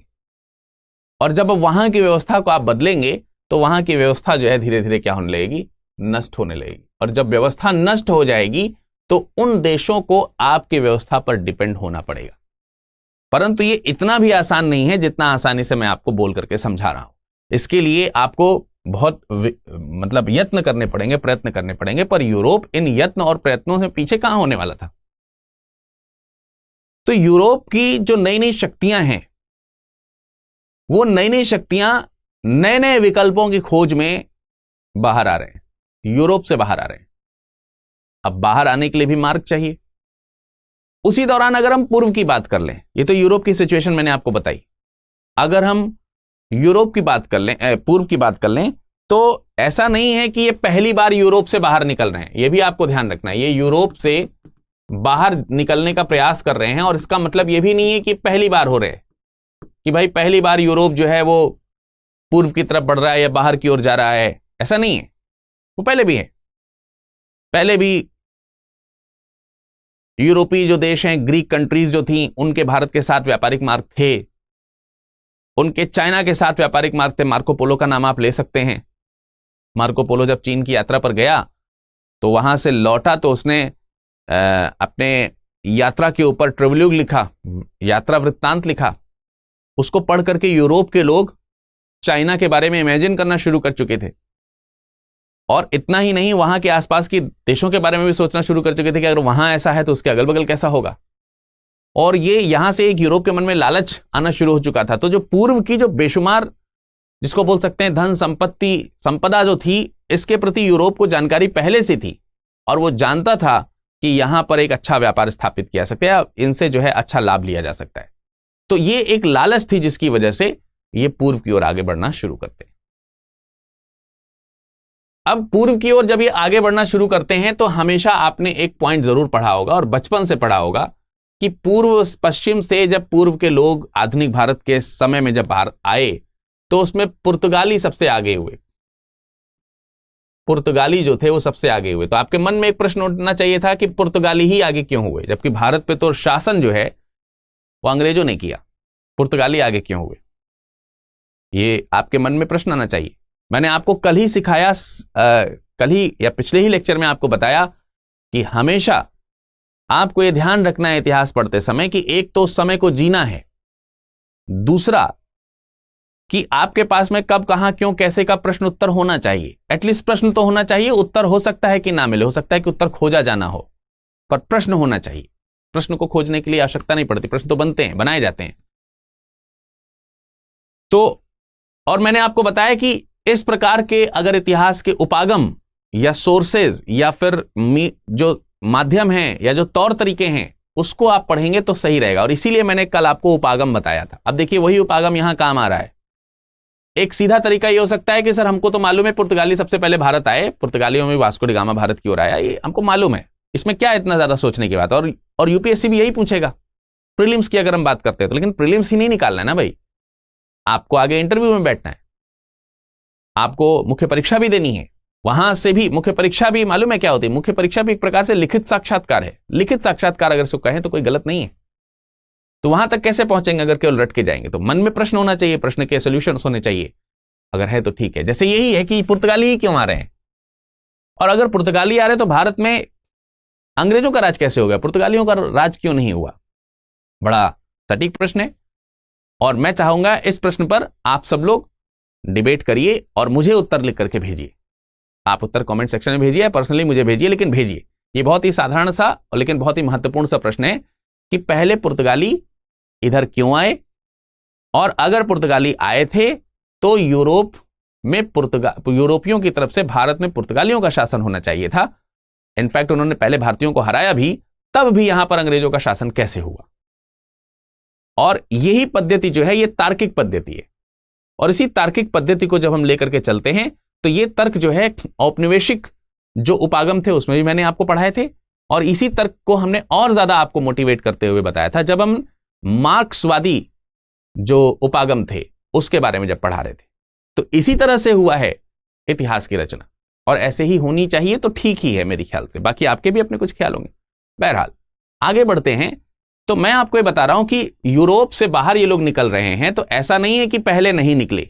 और जब वहां की व्यवस्था को आप बदलेंगे तो वहां की व्यवस्था जो है धीरे धीरे क्या होने लगेगी, नष्ट होने लगेगी। और जब व्यवस्था नष्ट हो जाएगी तो उन देशों को आपकी व्यवस्था पर डिपेंड होना पड़ेगा। परंतु ये इतना भी आसान नहीं है जितना आसानी से मैं आपको बोल करके समझा रहा हूं। इसके लिए आपको बहुत मतलब यत्न करने पड़ेंगे, प्रयत्न करने पड़ेंगे। पर यूरोप इन यत्न और प्रयत्नों से पीछे कहां होने वाला था। तो यूरोप की जो नई नई शक्तियां हैं, वो नई नई शक्तियां नए नए विकल्पों की खोज में बाहर आ रहे हैं, यूरोप से बाहर आ रहे हैं। अब बाहर आने के लिए भी मार्ग चाहिए। उसी दौरान अगर हम पूर्व की बात कर लें, ये तो यूरोप की सिचुएशन मैंने आपको बताई। अगर हम यूरोप की बात कर लें, पूर्व की बात कर लें, तो ऐसा नहीं है कि ये पहली बार यूरोप से बाहर निकल रहे हैं। ये भी आपको ध्यान रखना है, ये यूरोप से बाहर निकलने का प्रयास कर रहे हैं। और इसका मतलब ये भी नहीं है कि पहली बार हो रहे हैं कि भाई पहली बार यूरोप जो है वो पूर्व की तरफ बढ़ रहा है या बाहर की ओर जा रहा है। ऐसा नहीं है, वो पहले भी है। पहले भी यूरोपीय जो देश हैं, ग्रीक कंट्रीज जो थी, उनके भारत के साथ व्यापारिक मार्ग थे, उनके चाइना के साथ व्यापारिक मार्ग थे। मार्को पोलो का नाम आप ले सकते हैं। मार्को पोलो जब चीन की यात्रा पर गया तो वहां से लौटा तो उसने अपने यात्रा के ऊपर ट्रेवलॉग लिखा, यात्रा वृत्तांत लिखा। उसको पढ़ करके यूरोप के लोग चाइना के बारे में इमेजिन करना शुरू कर चुके थे। और इतना ही नहीं, वहां के आसपास के देशों के बारे में भी सोचना शुरू कर चुके थे कि अगर वहां ऐसा है तो उसके अगल बगल कैसा होगा। और ये यहां से एक यूरोप के मन में लालच आना शुरू हो चुका था। तो जो पूर्व की जो बेशुमार, जिसको बोल सकते हैं धन संपत्ति, संपदा जो थी, इसके प्रति यूरोप को जानकारी पहले से थी। और वो जानता था कि यहां पर एक अच्छा व्यापार स्थापित किया सकता है, इनसे जो है अच्छा लाभ लिया जा सकता है। तो ये एक लालच थी जिसकी वजह से ये पूर्व की ओर आगे बढ़ना शुरू करते हैं। अब पूर्व की ओर जब ये आगे बढ़ना शुरू करते हैं तो हमेशा आपने एक पॉइंट जरूर पढ़ा होगा और बचपन से पढ़ा होगा कि पूर्व पश्चिम से जब पूर्व के लोग आधुनिक भारत के समय में जब भारत आए तो उसमें पुर्तगाली सबसे आगे हुए। पुर्तगाली जो थे वो सबसे आगे हुए। तो आपके मन में एक प्रश्न उठना चाहिए था कि पुर्तगाली ही आगे क्यों हुए, जबकि भारत पे तो शासन जो है वो अंग्रेजों ने किया, पुर्तगाली आगे क्यों हुए? ये आपके मन में प्रश्न आना चाहिए। मैंने आपको कल ही सिखाया, कल ही या पिछले ही लेक्चर में आपको बताया कि हमेशा आपको यह ध्यान रखना है इतिहास पढ़ते समय कि एक तो उस समय को जीना है, दूसरा कि आपके पास में कब कहां क्यों कैसे का प्रश्न उत्तर होना चाहिए। एटलीस्ट प्रश्न तो होना चाहिए, उत्तर हो सकता है कि ना मिले, हो सकता है कि उत्तर खोजा जाना हो, पर प्रश्न होना चाहिए। प्रश्न को खोजने के लिए आवश्यकता नहीं पड़ती, प्रश्न तो बनते हैं, बनाए जाते हैं। तो और मैंने आपको बताया कि इस प्रकार के अगर इतिहास के उपागम या सोर्सेज या फिर जो माध्यम हैं या जो तौर तरीके हैं उसको आप पढ़ेंगे तो सही रहेगा। और इसीलिए मैंने कल आपको उपागम बताया था। अब देखिए वही उपागम यहां काम आ रहा है। एक सीधा तरीका यह हो सकता है कि सर हमको तो मालूम है पुर्तगाली सबसे पहले भारत आए, पुर्तगालियों में वास्को डी गामा भारत की ओर आया, ये हमको मालूम है, इसमें क्या इतना ज्यादा सोचने की बात। और यूपीएससी भी यही पूछेगा प्रीलिम्स की अगर हम बात करते हैं तो। लेकिन प्रीलिम्स ही नहीं निकालना है ना भाई, आपको आगे इंटरव्यू में बैठना है, आपको मुख्य परीक्षा भी देनी है। वहां से भी मुख्य परीक्षा भी मालूम है क्या होती है? मुख्य परीक्षा भी एक प्रकार से लिखित साक्षात्कार है। लिखित साक्षात्कार अगर इसको कहें तो कोई गलत नहीं है। तो वहां तक कैसे पहुंचेंगे अगर केवल रट के जाएंगे? तो मन में प्रश्न होना चाहिए, प्रश्न के सोल्यूशन होने चाहिए। अगर है तो ठीक है। जैसे यही है कि पुर्तगाली ही क्यों आ रहे हैं, और अगर पुर्तगाली आ रहे तो भारत में अंग्रेजों का राज कैसे हो गया, पुर्तगालियों का राज क्यों नहीं हुआ? बड़ा सटीक प्रश्न है और मैं चाहूंगा इस प्रश्न पर आप सब लोग डिबेट करिए और मुझे उत्तर लिख करके भेजिए। आप उत्तर कमेंट सेक्शन में भेजिए, पर्सनली मुझे भेजिए, लेकिन भेजिए। ये बहुत ही साधारण सा और लेकिन बहुत ही महत्वपूर्ण सा प्रश्न है कि पहले पुर्तगाली इधर क्यों आए, और अगर पुर्तगाली आए थे तो यूरोप में यूरोपियों की तरफ से भारत में पुर्तगालियों का शासन होना चाहिए था। इनफैक्ट उन्होंने पहले भारतीयों को हराया भी, तब भी यहां पर अंग्रेजों का शासन कैसे हुआ? और यही पद्धति जो है ये तार्किक पद्धति है, और इसी तार्किक पद्धति को जब हम लेकर के चलते हैं तो ये तर्क जो है औपनिवेशिक जो उपागम थे उसमें भी मैंने आपको पढ़ाए थे, और इसी तर्क को हमने और ज्यादा आपको मोटिवेट करते हुए बताया था जब हम मार्क्सवादी जो उपागम थे उसके बारे में जब पढ़ा रहे थे। तो इसी तरह से हुआ है इतिहास की रचना, और ऐसे ही होनी चाहिए तो ठीक ही है मेरे ख्याल से। बाकी आपके भी अपने कुछ ख्याल होंगे। बहरहाल आगे बढ़ते हैं। तो मैं आपको ये बता रहा हूं कि यूरोप से बाहर ये लोग निकल रहे हैं, तो ऐसा नहीं है कि पहले नहीं निकले,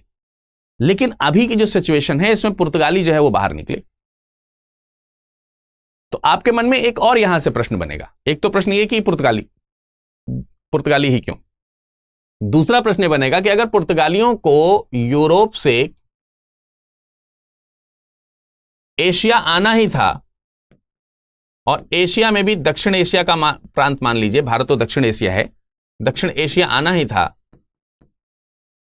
लेकिन अभी की जो सिचुएशन है इसमें पुर्तगाली जो है वो बाहर निकले। तो आपके मन में एक और यहां से प्रश्न बनेगा। एक तो प्रश्न ये कि पुर्तगाली ही क्यों? दूसरा प्रश्न बनेगा कि अगर पुर्तगालियों को यूरोप से एशिया आना ही था, और एशिया में भी दक्षिण एशिया का प्रांत मान लीजिए, भारत तो दक्षिण एशिया है, दक्षिण एशिया आना ही था,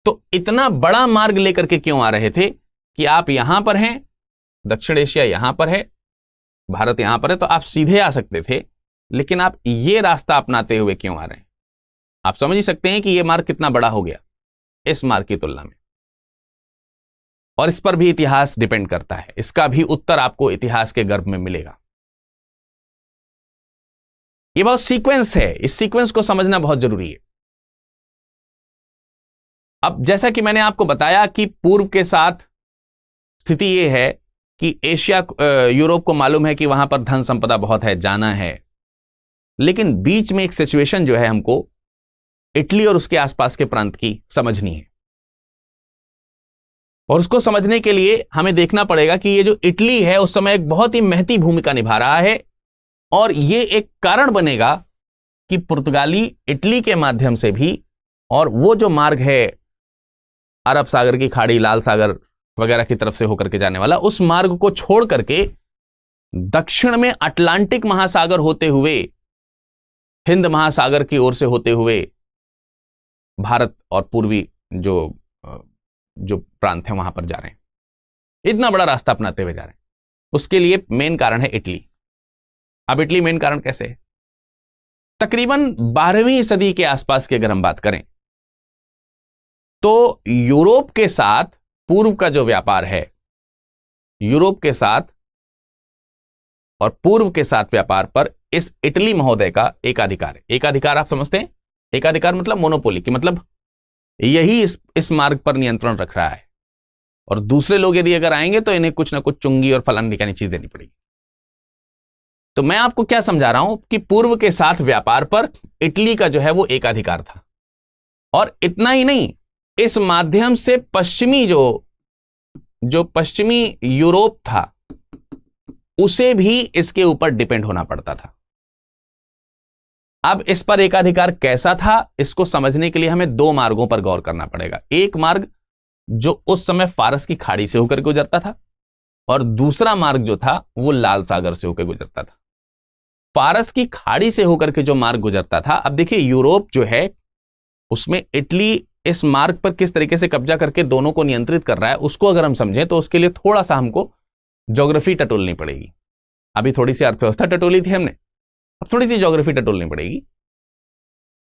तो इतना बड़ा मार्ग लेकर के क्यों आ रहे थे कि आप यहां पर हैं, दक्षिण एशिया यहां पर है, भारत यहां पर है, तो आप सीधे आ सकते थे, लेकिन आप ये रास्ता अपनाते हुए क्यों आ रहे हैं? आप समझ ही सकते हैं कि यह मार्ग कितना बड़ा हो गया इस मार्ग की तुलना में। और इस पर भी इतिहास डिपेंड करता है, इसका भी उत्तर आपको इतिहास के गर्भ में मिलेगा। यह बहुत सीक्वेंस है, इस सीक्वेंस को समझना बहुत जरूरी है। अब जैसा कि मैंने आपको बताया कि पूर्व के साथ स्थिति यह है कि यूरोप को मालूम है कि वहां पर धन संपदा बहुत है, जाना है, लेकिन बीच में एक सिचुएशन जो है हमको इटली और उसके आसपास के प्रांत की समझनी है, और उसको समझने के लिए हमें देखना पड़ेगा कि ये जो इटली है उस समय एक बहुत ही महती भूमिका निभा रहा है, और ये एक कारण बनेगा कि पुर्तगाली इटली के माध्यम से भी, और वो जो मार्ग है अरब सागर की खाड़ी, लाल सागर वगैरह की तरफ से होकर के जाने वाला, उस मार्ग को छोड़ करके दक्षिण में अटलांटिक महासागर होते हुए, हिंद महासागर की ओर से होते हुए भारत और पूर्वी जो प्रांत है वहां पर जा रहे हैं। इतना बड़ा रास्ता अपनाते हुए जा रहे हैं। उसके लिए मेन कारण है इटली। अब इटली मेन कारण कैसे है? तकरीबन 12वीं सदी के आसपास की अगर हम बात करें तो यूरोप के साथ पूर्व का जो व्यापार है, यूरोप के साथ और पूर्व के साथ व्यापार पर इस इटली महोदय का एकाधिकार है। एकाधिकार आप समझते हैं? एकाधिकार मतलब मोनोपोली की, मतलब यही इस मार्ग पर नियंत्रण रख रहा है और दूसरे लोग यदि अगर आएंगे तो इन्हें कुछ ना कुछ चुंगी और फलानी ढिकानी चीज देनी पड़ेगी। तो मैं आपको क्या समझा रहा हूं कि पूर्व के साथ व्यापार पर इटली का जो है वो एकाधिकार था। और इतना ही नहीं, इस माध्यम से पश्चिमी जो पश्चिमी यूरोप था उसे भी इसके ऊपर डिपेंड होना पड़ता था। अब इस पर एकाधिकार कैसा था, इसको समझने के लिए हमें दो मार्गों पर गौर करना पड़ेगा। एक मार्ग जो उस समय फारस की खाड़ी से होकर गुजरता था और दूसरा मार्ग जो था वो लाल सागर से होकर गुजरता था। फारस की खाड़ी से होकर के जो मार्ग गुजरता था, अब देखिए यूरोप जो है उसमें इटली इस मार्ग पर किस तरीके से कब्जा करके दोनों को नियंत्रित कर रहा है, उसको अगर हम समझें तो उसके लिए थोड़ा सा हमको ज्योग्राफी टटोलनी पड़ेगी। अभी थोड़ी सी अर्थव्यवस्था टटोली थी हमने, अब थोड़ी सी ज्योग्राफी टटोलनी पड़ेगी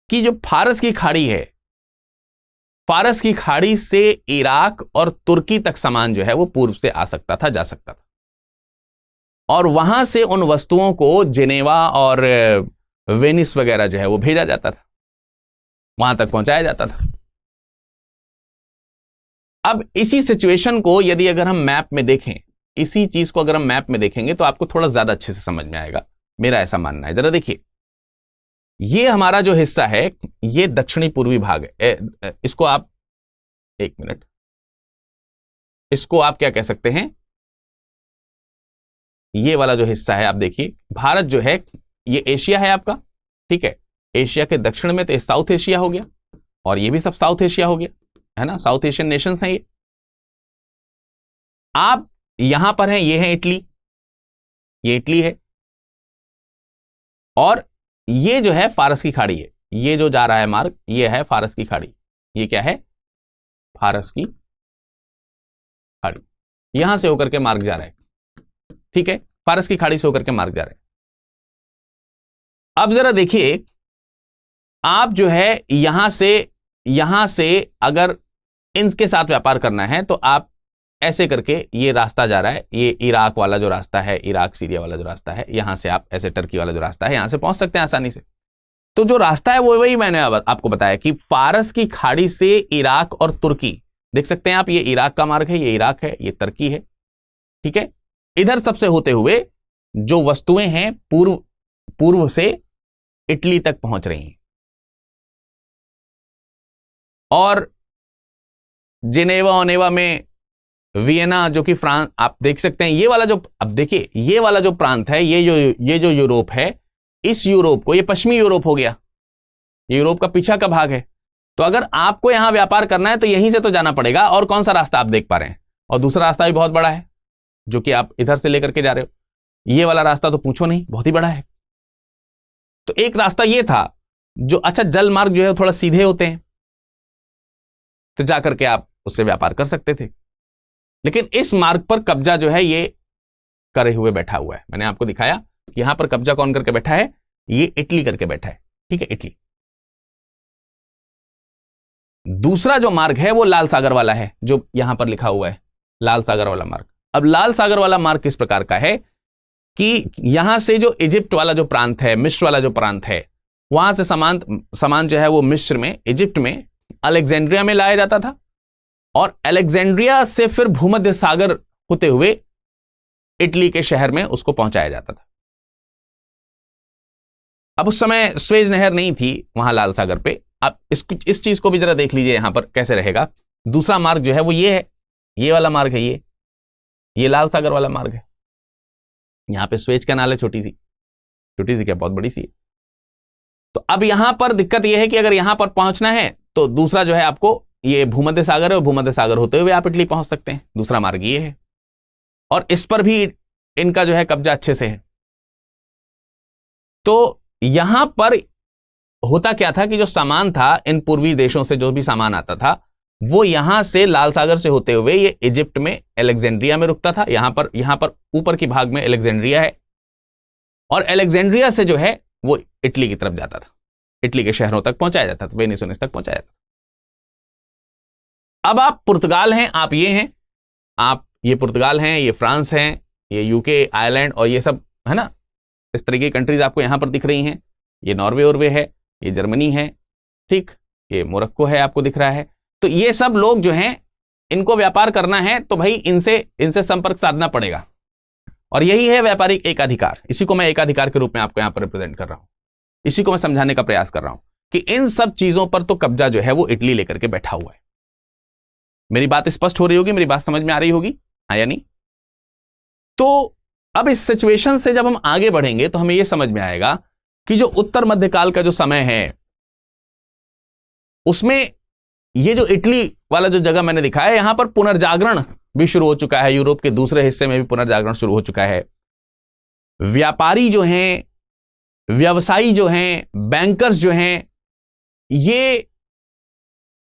कि जो फारस की खाड़ी है, फारस की खाड़ी से इराक और तुर्की तक सामान जो है वो पूर्व से आ सकता था, जा सकता था, और वहां से उन वस्तुओं को जिनेवा और वेनिस वगैरह जो है वो भेजा जाता था, वहां तक पहुंचाया जाता था। अब इसी सिचुएशन को यदि अगर हम मैप में देखें, इसी चीज को अगर हम मैप में देखेंगे तो आपको थोड़ा ज्यादा अच्छे से समझ में आएगा, मेरा ऐसा मानना है। जरा देखिए, ये हमारा जो हिस्सा है ये दक्षिणी पूर्वी भाग है। इसको आप एक मिनट, इसको आप क्या कह सकते हैं, ये वाला जो हिस्सा है आप देखिए, भारत जो है ये एशिया है आपका, ठीक है। एशिया के दक्षिण में तो साउथ एशिया हो गया और ये भी सब साउथ एशिया हो गया, है ना, साउथ एशियन नेशंस हैं ये। आप यहां पर हैं, ये है इटली, ये इटली है, और ये जो है फारस की खाड़ी है, ये जो जा रहा है मार्ग ये है फारस की खाड़ी। ये क्या है? फारस की खाड़ी, यहां से होकर के मार्ग जा रहा है, ठीक है, फारस की खाड़ी से होकर के मार्ग जा रहा है। अब जरा देखिए, आप जो है यहां से अगर इनके साथ व्यापार करना है तो आप ऐसे करके, ये रास्ता जा रहा है, ये इराक वाला जो रास्ता है, इराक सीरिया वाला जो रास्ता है, यहां से आप ऐसे टर्की वाला जो रास्ता है यहां से पहुंच सकते हैं आसानी से। तो जो रास्ता है वो वही मैंने आपको बताया कि फारस की खाड़ी से इराक और तुर्की, देख सकते हैं आप, ये इराक का मार्ग है, ये इराक है, ये तुर्की है, ठीक है। इधर सबसे होते हुए जो वस्तुएं हैं पूर्व से इटली तक पहुंच रही हैं, और जिनेवा ओनेवा में वियना जो कि फ्रांस, आप देख सकते हैं ये वाला जो, अब देखिए ये वाला जो प्रांत है, ये जो यूरोप है, इस यूरोप को, ये पश्चिमी यूरोप हो गया, ये यूरोप का पीछा का भाग है। तो अगर आपको यहां व्यापार करना है तो यहीं से तो जाना पड़ेगा, और कौन सा रास्ता आप देख पा रहे हैं, और दूसरा रास्ता भी बहुत बड़ा है जो कि आप इधर से लेकर के जा रहे हो, ये वाला रास्ता तो पूछो नहीं, बहुत ही बड़ा है। तो एक रास्ता ये था जो, अच्छा जल मार्ग जो है थोड़ा सीधे होते हैं, तो जाकर के आप उससे व्यापार कर सकते थे, लेकिन इस मार्ग पर कब्जा जो है ये करे हुए बैठा हुआ है। मैंने आपको दिखाया कि यहां पर कब्जा कौन करके बैठा है, ये इटली करके बैठा है, ठीक है, इटली। दूसरा जो मार्ग है वो लाल सागर वाला है, जो यहां पर लिखा हुआ है लाल सागर वाला मार्ग। अब लाल सागर वाला मार्ग किस प्रकार का है कि यहां से जो इजिप्ट वाला जो प्रांत है, मिस्र वाला जो प्रांत है, वहां से सामान जो है वो मिस्र में, इजिप्ट में, अलेक्जेंड्रिया में लाया जाता था, और अलेक्जेंड्रिया से फिर भूमध्य सागर होते हुए इटली के शहर में उसको पहुंचाया जाता था। अब उस समय स्वेज नहर नहीं थी वहां लाल सागर पे। अब इस चीज को भी जरा देख लीजिए यहां पर कैसे रहेगा। दूसरा मार्ग जो है वो ये है, ये वाला मार्ग है, ये लाल सागर वाला मार्ग है। यहां पे स्वेज कैनाल है, छोटी सी क्या, बहुत बड़ी सी है। तो अब यहां पर दिक्कत यह है कि अगर यहां पर पहुंचना है तो दूसरा जो है आपको, ये भूमध्य सागर है, और भूमध्य सागर होते हुए आप इटली पहुंच सकते हैं, दूसरा मार्ग ये है, और इस पर भी इनका जो है कब्जा अच्छे से है। तो यहां पर होता क्या था कि जो सामान था इन पूर्वी देशों से, जो भी सामान आता था वो यहां से लाल सागर से होते हुए ये इजिप्ट में, अलेक्जेंड्रिया में रुकता था। यहां पर ऊपर की भाग में अलेक्जेंड्रिया है, और अलेक्जेंड्रिया से जो है वो इटली की तरफ जाता था, इटली के शहरों तक पहुंचाया जाता था, वेनिस वेनिस तक पहुंचाया जाता था। अब आप पुर्तगाल हैं, आप ये हैं, आप ये पुर्तगाल हैं, ये फ्रांस हैं, ये यूके, आयरलैंड और ये सब है ना, इस तरह की कंट्रीज आपको यहां पर दिख रही हैं। ये नॉर्वे और वे है, ये जर्मनी है, ठीक, ये मोरक्को है आपको दिख रहा है। तो ये सब लोग जो हैं इनको व्यापार करना है तो भाई इनसे संपर्क साधना पड़ेगा, और यही है व्यापारिक एकाधिकार। इसी को मैं एकाधिकार के रूप में आपको यहां पर रिप्रेजेंट कर रहा हूं, इसी को मैं समझाने का प्रयास कर रहा हूं कि इन सब चीजों पर तो कब्जा जो है वो इटली लेकर के बैठा हुआ है। मेरी बात स्पष्ट हो रही होगी, मेरी बात समझ में आ रही होगी, हाँ या नहीं? तो अब इस सिचुएशन से जब हम आगे बढ़ेंगे तो हमें यह समझ में आएगा कि जो उत्तर मध्यकाल का जो समय है उसमें ये जो इटली वाला जो जगह मैंने दिखाया है, यहां पर पुनर्जागरण भी शुरू हो चुका है, यूरोप के दूसरे हिस्से में भी पुनर्जागरण शुरू हो चुका है। व्यापारी जो हैं, व्यवसायी जो हैं, बैंकर्स जो हैं, ये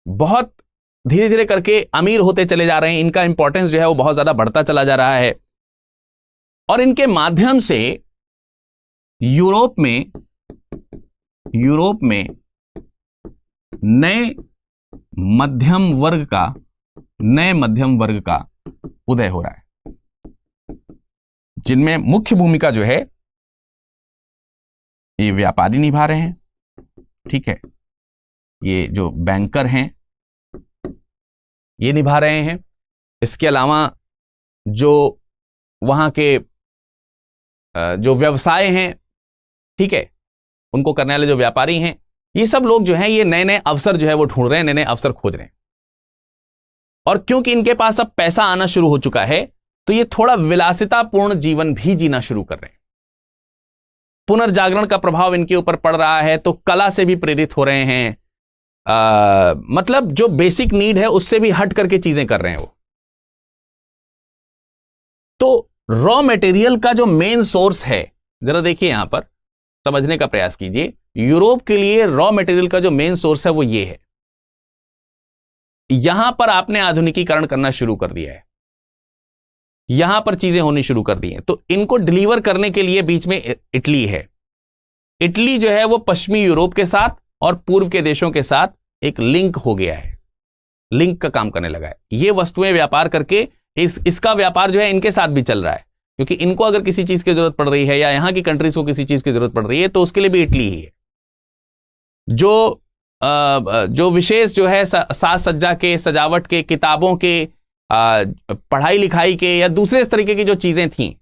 बहुत धीरे धीरे करके अमीर होते चले जा रहे हैं, इनका इंपॉर्टेंस जो है वो बहुत ज्यादा बढ़ता चला जा रहा है, और इनके माध्यम से यूरोप में नए मध्यम वर्ग का उदय हो रहा है, जिनमें मुख्य भूमिका जो है ये व्यापारी निभा रहे हैं, ठीक है, ये जो बैंकर हैं ये निभा रहे हैं। इसके अलावा जो वहां के जो व्यवसाय हैं, ठीक है, उनको करने वाले जो व्यापारी हैं, ये सब लोग जो हैं ये नए नए अवसर जो है वो ढूंढ रहे हैं, नए नए अवसर खोज रहे हैं। और क्योंकि इनके पास अब पैसा आना शुरू हो चुका है तो ये थोड़ा विलासितापूर्ण जीवन भी जीना शुरू कर रहे हैं। पुनर्जागरण का प्रभाव इनके ऊपर पड़ रहा है तो कला से भी प्रेरित हो रहे हैं, मतलब जो बेसिक नीड है उससे भी हट करके चीजें कर रहे हैं वो। तो रॉ मटेरियल का जो मेन सोर्स है, जरा देखिए यहां पर समझने का प्रयास कीजिए। यूरोप के लिए रॉ मटेरियल का जो मेन सोर्स है वो ये है। यहां पर आपने आधुनिकीकरण करना शुरू कर दिया है, यहां पर चीजें होनी शुरू कर दी हैं, तो इनको डिलीवर करने के लिए बीच में इटली है। इटली जो है वो पश्चिमी यूरोप के साथ और पूर्व के देशों के साथ एक लिंक हो गया है, लिंक का काम करने लगा है। ये वस्तुएं व्यापार करके इसका व्यापार जो है इनके साथ भी चल रहा है, क्योंकि इनको अगर किसी चीज की जरूरत पड़ रही है या यहां की कंट्रीज को किसी चीज की जरूरत पड़ रही है तो उसके लिए भी इटली ही है। जो विशेष जो है साज सज्जा के, सजावट के, किताबों के, पढ़ाई लिखाई के या दूसरे इस तरीके की जो चीजें थी,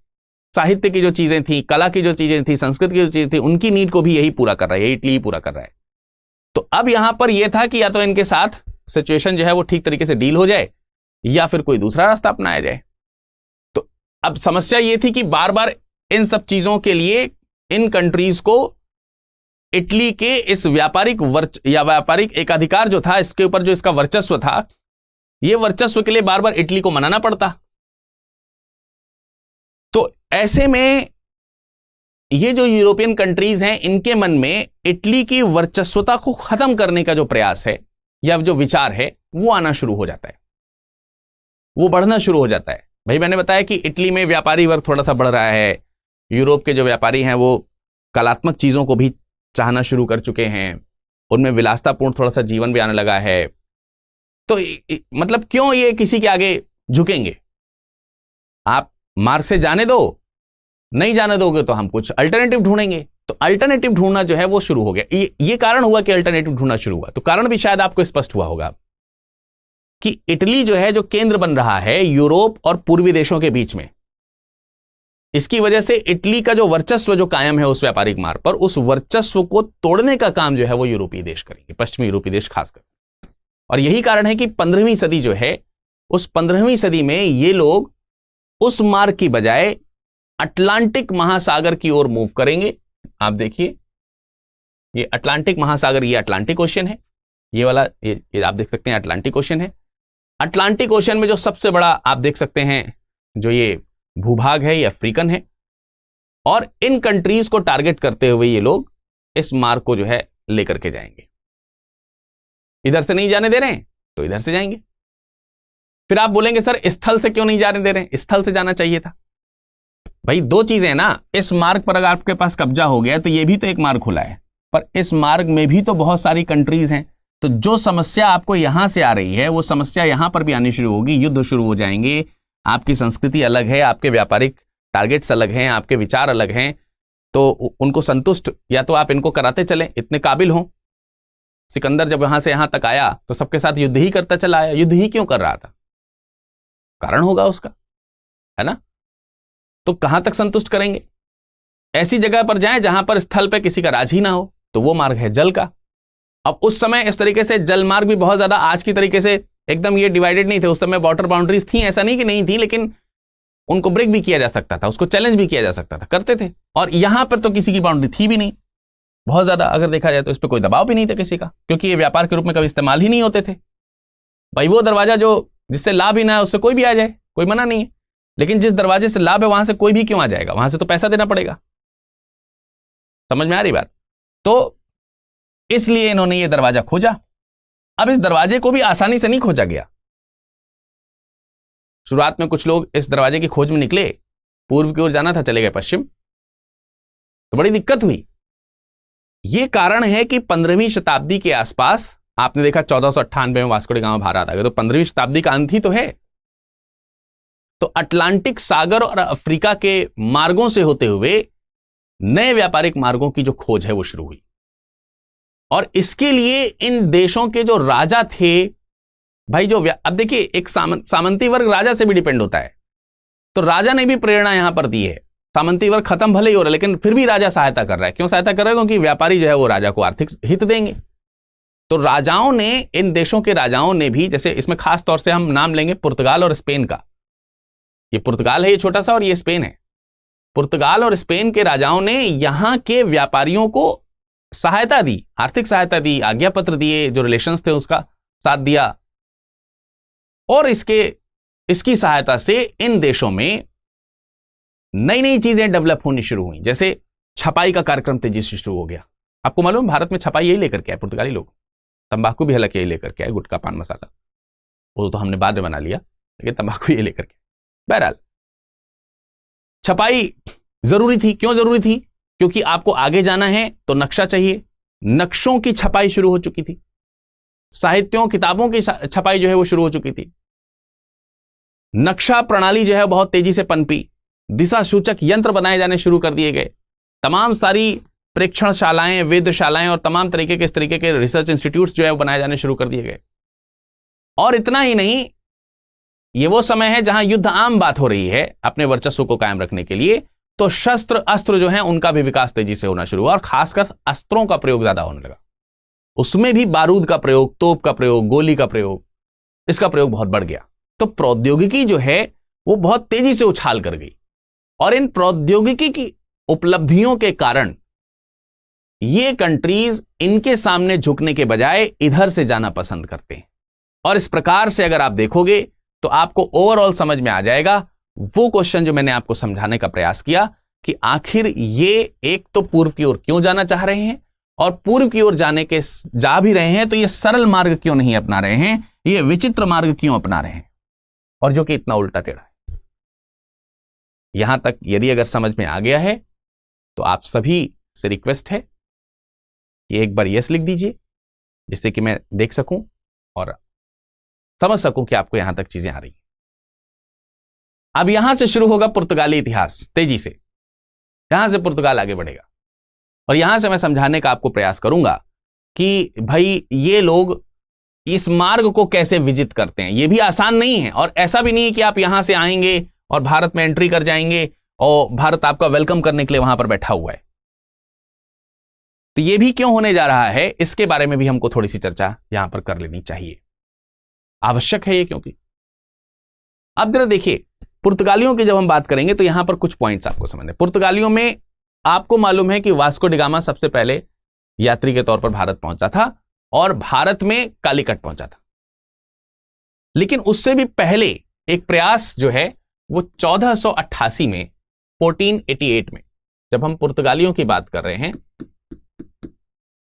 साहित्य की जो चीजें थी, कला की जो चीजें थी, संस्कृत की जो चीजें थी, उनकी नीड को भी यही पूरा कर रहा है, इटली ही पूरा कर रहा है। तो अब यहां पर यह था कि या तो इनके साथ सिचुएशन जो है वो ठीक तरीके से डील हो जाए या फिर कोई दूसरा रास्ता अपनाया जाए। तो अब समस्या यह थी कि बार बार इन सब चीजों के लिए इन कंट्रीज को इटली के इस व्यापारिक एकाधिकार जो था, इसके ऊपर जो इसका वर्चस्व था, यह वर्चस्व के लिए बार बार इटली को मनाना पड़ता। तो ऐसे में ये जो यूरोपियन कंट्रीज हैं, इनके मन में इटली की वर्चस्वता को खत्म करने का जो प्रयास है या जो विचार है वो आना शुरू हो जाता है, वो बढ़ना शुरू हो जाता है। भाई मैंने बताया कि इटली में व्यापारी वर्ग थोड़ा सा बढ़ रहा है, यूरोप के जो व्यापारी हैं वो कलात्मक चीजों को भी चाहना शुरू कर चुके हैं, उनमें विलासतापूर्ण थोड़ा सा जीवन भी आने लगा है। तो मतलब क्यों ये किसी के आगे झुकेंगे? आप मार्ग से जाने दो, नहीं जाने दोगे तो हम कुछ अल्टरनेटिव ढूंढेंगे। तो अल्टरनेटिव ढूंढना जो है वो शुरू हो गया। ये कारण हुआ कि अल्टरनेटिव ढूंढना शुरू हुआ। तो कारण भी शायद आपको स्पष्ट हुआ होगा कि इटली जो है जो केंद्र बन रहा है यूरोप और पूर्वी देशों के बीच में, इसकी वजह से इटली का जो वर्चस्व जो कायम है उस व्यापारिक मार्ग पर, उस वर्चस्व को तोड़ने का काम जो है वो यूरोपीय देश करेंगे, पश्चिमी यूरोपीय देश खासकर। और यही कारण है कि 15वीं सदी जो है, उस 15वीं सदी में ये लोग उस मार्ग की बजाय अटलांटिक महासागर की ओर मूव करेंगे। आप देखिए ये अटलांटिक महासागर, ये अटलांटिक ओशन है, ये वाला ये आप देख सकते हैं अटलांटिक ओशन है। अटलांटिक ओशन में जो सबसे बड़ा आप देख सकते हैं जो ये भूभाग है, ये अफ्रीकन है। और इन कंट्रीज को टारगेट करते हुए ये लोग इस मार्ग को जो है लेकर के जाएंगे। इधर से नहीं जाने दे रहे हैं तो इधर से जाएंगे। फिर आप बोलेंगे सर स्थल से क्यों नहीं जाने दे रहे हैं? स्थल से जाना चाहिए था। भाई दो चीजें हैं ना, इस मार्ग पर अगर आपके पास कब्जा हो गया तो ये भी तो एक मार्ग खुला है, पर इस मार्ग में भी तो बहुत सारी कंट्रीज हैं। तो जो समस्या आपको यहां से आ रही है वो समस्या यहां पर भी आनी शुरू होगी, युद्ध शुरू हो जाएंगे। आपकी संस्कृति अलग है, आपके व्यापारिक टारगेट्स अलग हैं, आपके विचार अलग हैं, तो उनको संतुष्ट या तो आप इनको कराते चलें, इतने काबिल हों। सिकंदर जब यहां से यहां तक आया तो सबके साथ युद्ध ही करता चला आया। युद्ध ही क्यों कर रहा था? कारण होगा उसका, है ना? तो कहां तक संतुष्ट करेंगे? ऐसी जगह पर जाएं जहां पर स्थल पे किसी का राज ही ना हो, तो वो मार्ग है जल का। अब उस समय इस तरीके से जल मार्ग भी बहुत ज्यादा आज की तरीके से एकदम ये डिवाइडेड नहीं थे। उस समय वाटर बाउंड्रीज थी, ऐसा नहीं कि नहीं थी, लेकिन उनको ब्रेक भी किया जा सकता था, उसको चैलेंज भी किया जा सकता था, करते थे। और यहां पर तो किसी की बाउंड्री थी भी नहीं बहुत ज्यादा, अगर देखा जाए तो इस पर कोई दबाव भी नहीं था किसी का, क्योंकि ये व्यापार के रूप में कभी इस्तेमाल ही नहीं होते थे। भाई वो दरवाजा जो जिससे लाभ ही ना है उससे कोई भी आ जाए, कोई मना नहीं है, लेकिन जिस दरवाजे से लाभ है वहां से कोई भी क्यों आ जाएगा? वहां से तो पैसा देना पड़ेगा। समझ में आ रही बात? तो इसलिए इन्होंने ये दरवाजा खोजा। अब इस दरवाजे को भी आसानी से नहीं खोजा गया। शुरुआत में कुछ लोग इस दरवाजे की खोज में निकले, पूर्व की ओर जाना था, चले गए पश्चिम, तो बड़ी दिक्कत हुई। यह कारण है कि 15वीं शताब्दी के आसपास आपने देखा 1498 में वास्को डी गामा भारत आ गया, तो 15वीं शताब्दी का अंत ही तो है। तो अटलांटिक सागर और अफ्रीका के मार्गों से होते हुए नए व्यापारिक मार्गों की जो खोज है वो शुरू हुई। और इसके लिए इन देशों के जो राजा थे, भाई जो अब देखिए एक सामंती वर्ग राजा से भी डिपेंड होता है, तो राजा ने भी प्रेरणा यहां पर दी है। सामंती वर्ग खत्म भले ही हो रहा है, लेकिन फिर भी राजा सहायता कर रहा है। क्यों सहायता कर रहा है? क्योंकि व्यापारी जो है वो राजा को आर्थिक हित देंगे। तो राजाओं ने, इन देशों के राजाओं ने भी, जैसे इसमें खास तौर से हम नाम लेंगे पुर्तगाल और स्पेन का। ये पुर्तगाल है ये छोटा सा, और ये स्पेन है। पुर्तगाल और स्पेन के राजाओं ने यहां के व्यापारियों को सहायता दी, आर्थिक सहायता दी, आज्ञा पत्र दिए, जो रिलेशंस थे उसका साथ दिया। और इसकी सहायता से इन देशों में नई नई चीजें डेवलप होनी शुरू हुई। जैसे छपाई का कार्यक्रम तेजी से शुरू हो गया। आपको मालूम भारत में छपाई यही लेकर के आए पुर्तगाली लोग। तंबाकू भी हालांकि यही लेकर के आए, गुटखा पान मसाला वो तो हमने बाद में बना लिया, लेकिन तंबाकू यही लेकर के। बहरहाल छपाई जरूरी थी। क्यों जरूरी थी? क्योंकि आपको आगे जाना है तो नक्शा चाहिए। नक्शों की छपाई शुरू हो चुकी थी, साहित्यों किताबों की छपाई जो है वो शुरू हो चुकी थी। नक्शा प्रणाली जो है बहुत तेजी से पनपी, दिशा सूचक यंत्र बनाए जाने शुरू कर दिए गए। तमाम सारी प्रेक्षणशालाएं, वेधशालाएं और तमाम तरीके के इस तरीके के रिसर्च इंस्टीट्यूट्स जो है वो बनाए जाने शुरू कर दिए गए। और इतना ही नहीं, ये वो समय है जहां युद्ध आम बात हो रही है अपने वर्चस्व को कायम रखने के लिए। तो शस्त्र अस्त्र जो है उनका भी विकास तेजी से होना शुरू हुआ, और खासकर अस्त्रों का प्रयोग ज्यादा होने लगा। उसमें भी बारूद का प्रयोग, तोप का प्रयोग, गोली का प्रयोग, इसका प्रयोग बहुत बढ़ गया। तो प्रौद्योगिकी जो है वो बहुत तेजी से उछाल कर गई। और इन प्रौद्योगिकी की उपलब्धियों के कारण ये कंट्रीज इनके सामने झुकने के बजाय इधर से जाना पसंद करते हैं। और इस प्रकार से अगर आप देखोगे तो आपको ओवरऑल समझ में आ जाएगा वो क्वेश्चन जो मैंने आपको समझाने का प्रयास किया कि आखिर ये एक तो पूर्व की ओर क्यों जाना चाह रहे हैं, और पूर्व की ओर जा भी रहे हैं तो ये सरल मार्ग क्यों नहीं अपना रहे हैं, ये विचित्र मार्ग क्यों अपना रहे हैं, और जो कि इतना उल्टा टेढ़ा है। यहां तक यदि अगर समझ में आ गया है तो आप सभी से रिक्वेस्ट है कि एक बार यस लिख दीजिए, जिससे कि मैं देख सकूं और समझ सकूं कि आपको यहां तक चीजें आ रही हैं। अब यहां से शुरू होगा पुर्तगाली इतिहास तेजी से। यहां से पुर्तगाल आगे बढ़ेगा, और यहां से मैं समझाने का आपको प्रयास करूंगा कि भाई ये लोग इस मार्ग को कैसे विजित करते हैं। ये भी आसान नहीं है, और ऐसा भी नहीं है कि आप यहां से आएंगे और भारत में एंट्री कर जाएंगे और भारत आपका वेलकम करने के लिए वहां पर बैठा हुआ है। तो ये भी क्यों होने जा रहा है, इसके बारे में भी हमको थोड़ी सी चर्चा यहां पर कर लेनी चाहिए, आवश्यक है ये। क्योंकि अब जरा देखिए, पुर्तगालियों की जब हम बात करेंगे तो यहां पर कुछ पॉइंट्स आपको समझने। पुर्तगालियों में आपको मालूम है कि वास्को डी गामा सबसे पहले यात्री के तौर पर भारत पहुंचा था, और भारत में कालीकट पहुंचा था। लेकिन उससे भी पहले एक प्रयास जो है वो 1488 में, 1488 में, जब हम पुर्तगालियों की बात कर रहे हैं,